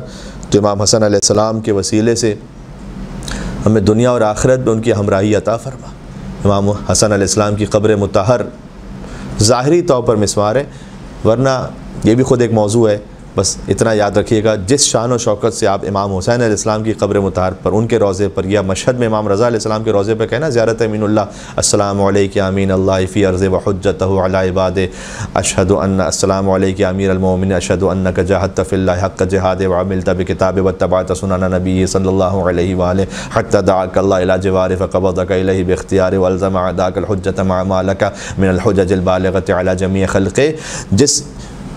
تو امام حسن علیہ السلام کے وسیلے سے ہمیں دنیا اور آخرت میں ان کی ہمراہی عطا فرما۔ امام حسن علیہ السلام کی قبر مطہر ظاہری طور پر مسمار ہے، ورنہ یہ بھی خود ایک موضوع ہے، بس اتنا یاد رکھیے گا جس شان و شوکت سے آپ امام حسین علیہ السلام کی قبر مطہر پر، ان کے روضے پر، یا مشہد میں امام رضا علیہ السلام کے روضے پر کہنا زیارت امین اللہ، السلام علیک امین اللہ فی ارض و حجتہ علی عباد، اشہد ان السلام علیک امیر المومن، اشہد انک جاہدت فی اللہ حق جہاد وعملت بکتاب واتبعت سنن نبی صلی اللہ علیہ وآلہ حتی دعاک اللہ الی جوار فقبضک الیہ باختیار والزم اعداک الحجت مع ما لک من الحجج البالغۃ علی جمیع خلقہ۔ جس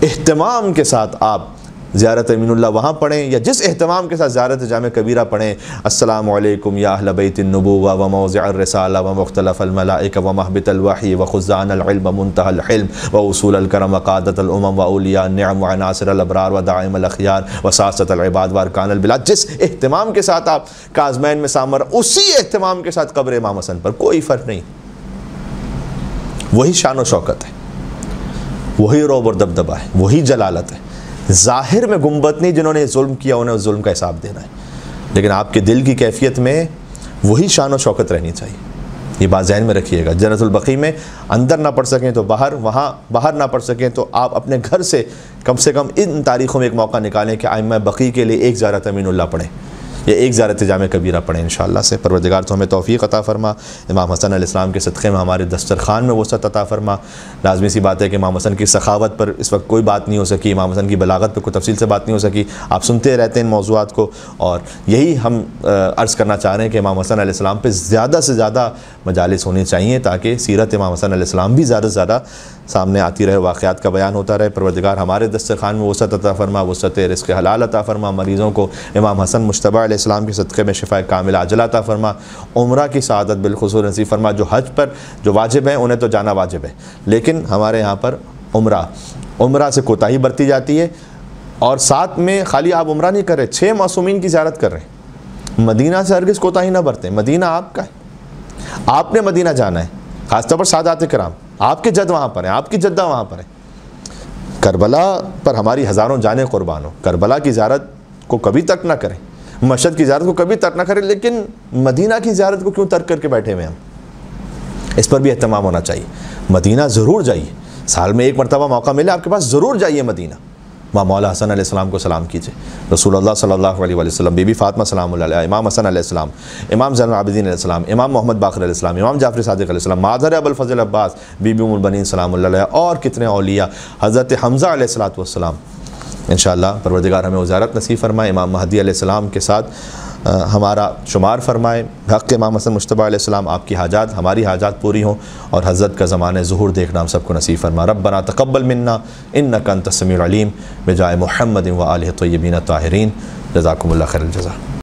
اہتمام کے ساتھ آپ زیارت امین اللہ وہاں پڑھیں، یا جس اہتمام کے ساتھ زیارت جامع کبیرہ پڑھیں، السلام علیکم یا اہل بیت النبوہ و موضع الرسالہ و مختلف الملائکہ و محبت الوحی و خزان العلم و منتہى الحلم و اصول الکرم و قادت الامم و اولیاء النعم و عناصر الابرار و دائم الاخیار و ساست العباد و ارکان البلاد، جس اہتمام کے ساتھ آپ کاظمین میں سامر، اسی اہتمام کے ساتھ قبر امام حسن پر، کوئی فرق نہیں، وہی شان و شوکت ہے، وہی رعب اور دبدبہ ہے، وہی جلالت ہے۔ ظاہر میں گنبد نہیں، جنہوں نے ظلم کیا انہیں اس ظلم کا حساب دینا ہے، لیکن آپ کے دل کی کیفیت میں وہی شان و شوکت رہنی چاہیے۔ یہ بات ذہن میں رکھیے گا، جنت البقیع میں اندر نہ پڑھ سکیں تو باہر، وہاں باہر نہ پڑھ سکیں تو آپ اپنے گھر سے کم ان تاریخوں میں ایک موقع نکالیں کہ ائمہ بقیع کے لیے ایک زیارت امین اللہ پڑھیں، یہ ایک زیارت جامع کبیرہ پڑھیں انشاءاللہ سے۔ پروردگار تو ہمیں توفیق عطا فرما، امام حسن علیہ السلام کے صدقے میں ہمارے دسترخوان میں وسعت عطا فرما۔ لازمی سی بات ہے کہ امام حسن کی سخاوت پر اس وقت کوئی بات نہیں ہو سکی، امام حسن کی بلاغت پر کوئی تفصیل سے بات نہیں ہو سکی، آپ سنتے رہتے ہیں ان موضوعات کو، اور یہی ہم عرض کرنا چاہ رہے ہیں کہ امام حسن علیہ السلام پہ زیادہ سے زیادہ مجالس ہونی چاہیے تاکہ سیرت امام حسن علیہ السلام بھی زیادہ سے زیادہ سامنے آتی رہے، واقعات کا بیان ہوتا رہے۔ پروردگار ہمارے دسترخوان میں وسعت عطا فرما، وسعت رزق حلال عطا فرما، مریضوں کو امام حسن مجتبی علیہ السلام کے صدقے میں شفاء کامل عاجلہ عطا فرما، عمرہ کی سعادت بالخصوص نصیب فرما۔ جو حج پر جو واجب ہیں انہیں تو جانا واجب ہے، لیکن ہمارے یہاں پر عمرہ سے کوتاہی برتی جاتی ہے، اور ساتھ میں خالی آپ عمرہ نہیں کر رہے، 6 معصومین کی زیارت کر رہے ہیں۔ مدینہ سے ہرگز کوتاہی نہ برتیں، مدینہ آپ کا ہے، آپ نے مدینہ جانا ہے، خاص طور پر سادات کرام، آپ کے جد وہاں پر ہیں، آپ کی جدہ وہاں پر ہے۔ کربلا پر ہماری ہزاروں جانیں قربان ہوں، کربلا کی زیارت کو کبھی ترک نہ کریں، مشہد کی زیارت کو کبھی ترک نہ کریں، لیکن مدینہ کی زیارت کو کیوں ترک کر کے بیٹھے ہوئے ہم؟ اس پر بھی اہتمام ہونا چاہیے۔ مدینہ ضرور جائیے، سال میں ایک مرتبہ موقع ملے آپ کے پاس، ضرور جائیے مدینہ، وہاں مولا حسن علیہ السلام کو سلام کیجیے، رسول اللہ صلی اللہ علیہ وسلم، بی بی فاطمہ سلام اللہ علیہ، امام حسن علیہ السلام، امام زین العابدین علیہ السلام، امام محمد باقر علیہ السلام، امام جعفر صادق علیہ السلام، مادر ابو الفضل عباس، بی بی ام البنین سلام اللہ علیہ، اور کتنے اولیاء، حضرت حمزہ علیہ السلام۔ انشاءاللہ پروردگار ہمیں وزارت نصیب فرمائے، امام مہدی علیہ السلام کے ساتھ ہمارا شمار فرمائے، حق امام حسن مجتبی علیہ السلام، آپ کی حاجات ہماری حاجات پوری ہوں، اور حضرت کا زمانہ ظہور دیکھنا ہم سب کو نصیب فرما۔ ربنا تقبل منا انک انت السمیع العلیم، بجائے محمد و آلہ الطیبین الطاہرین، جزاکم اللہ خیر الجزا۔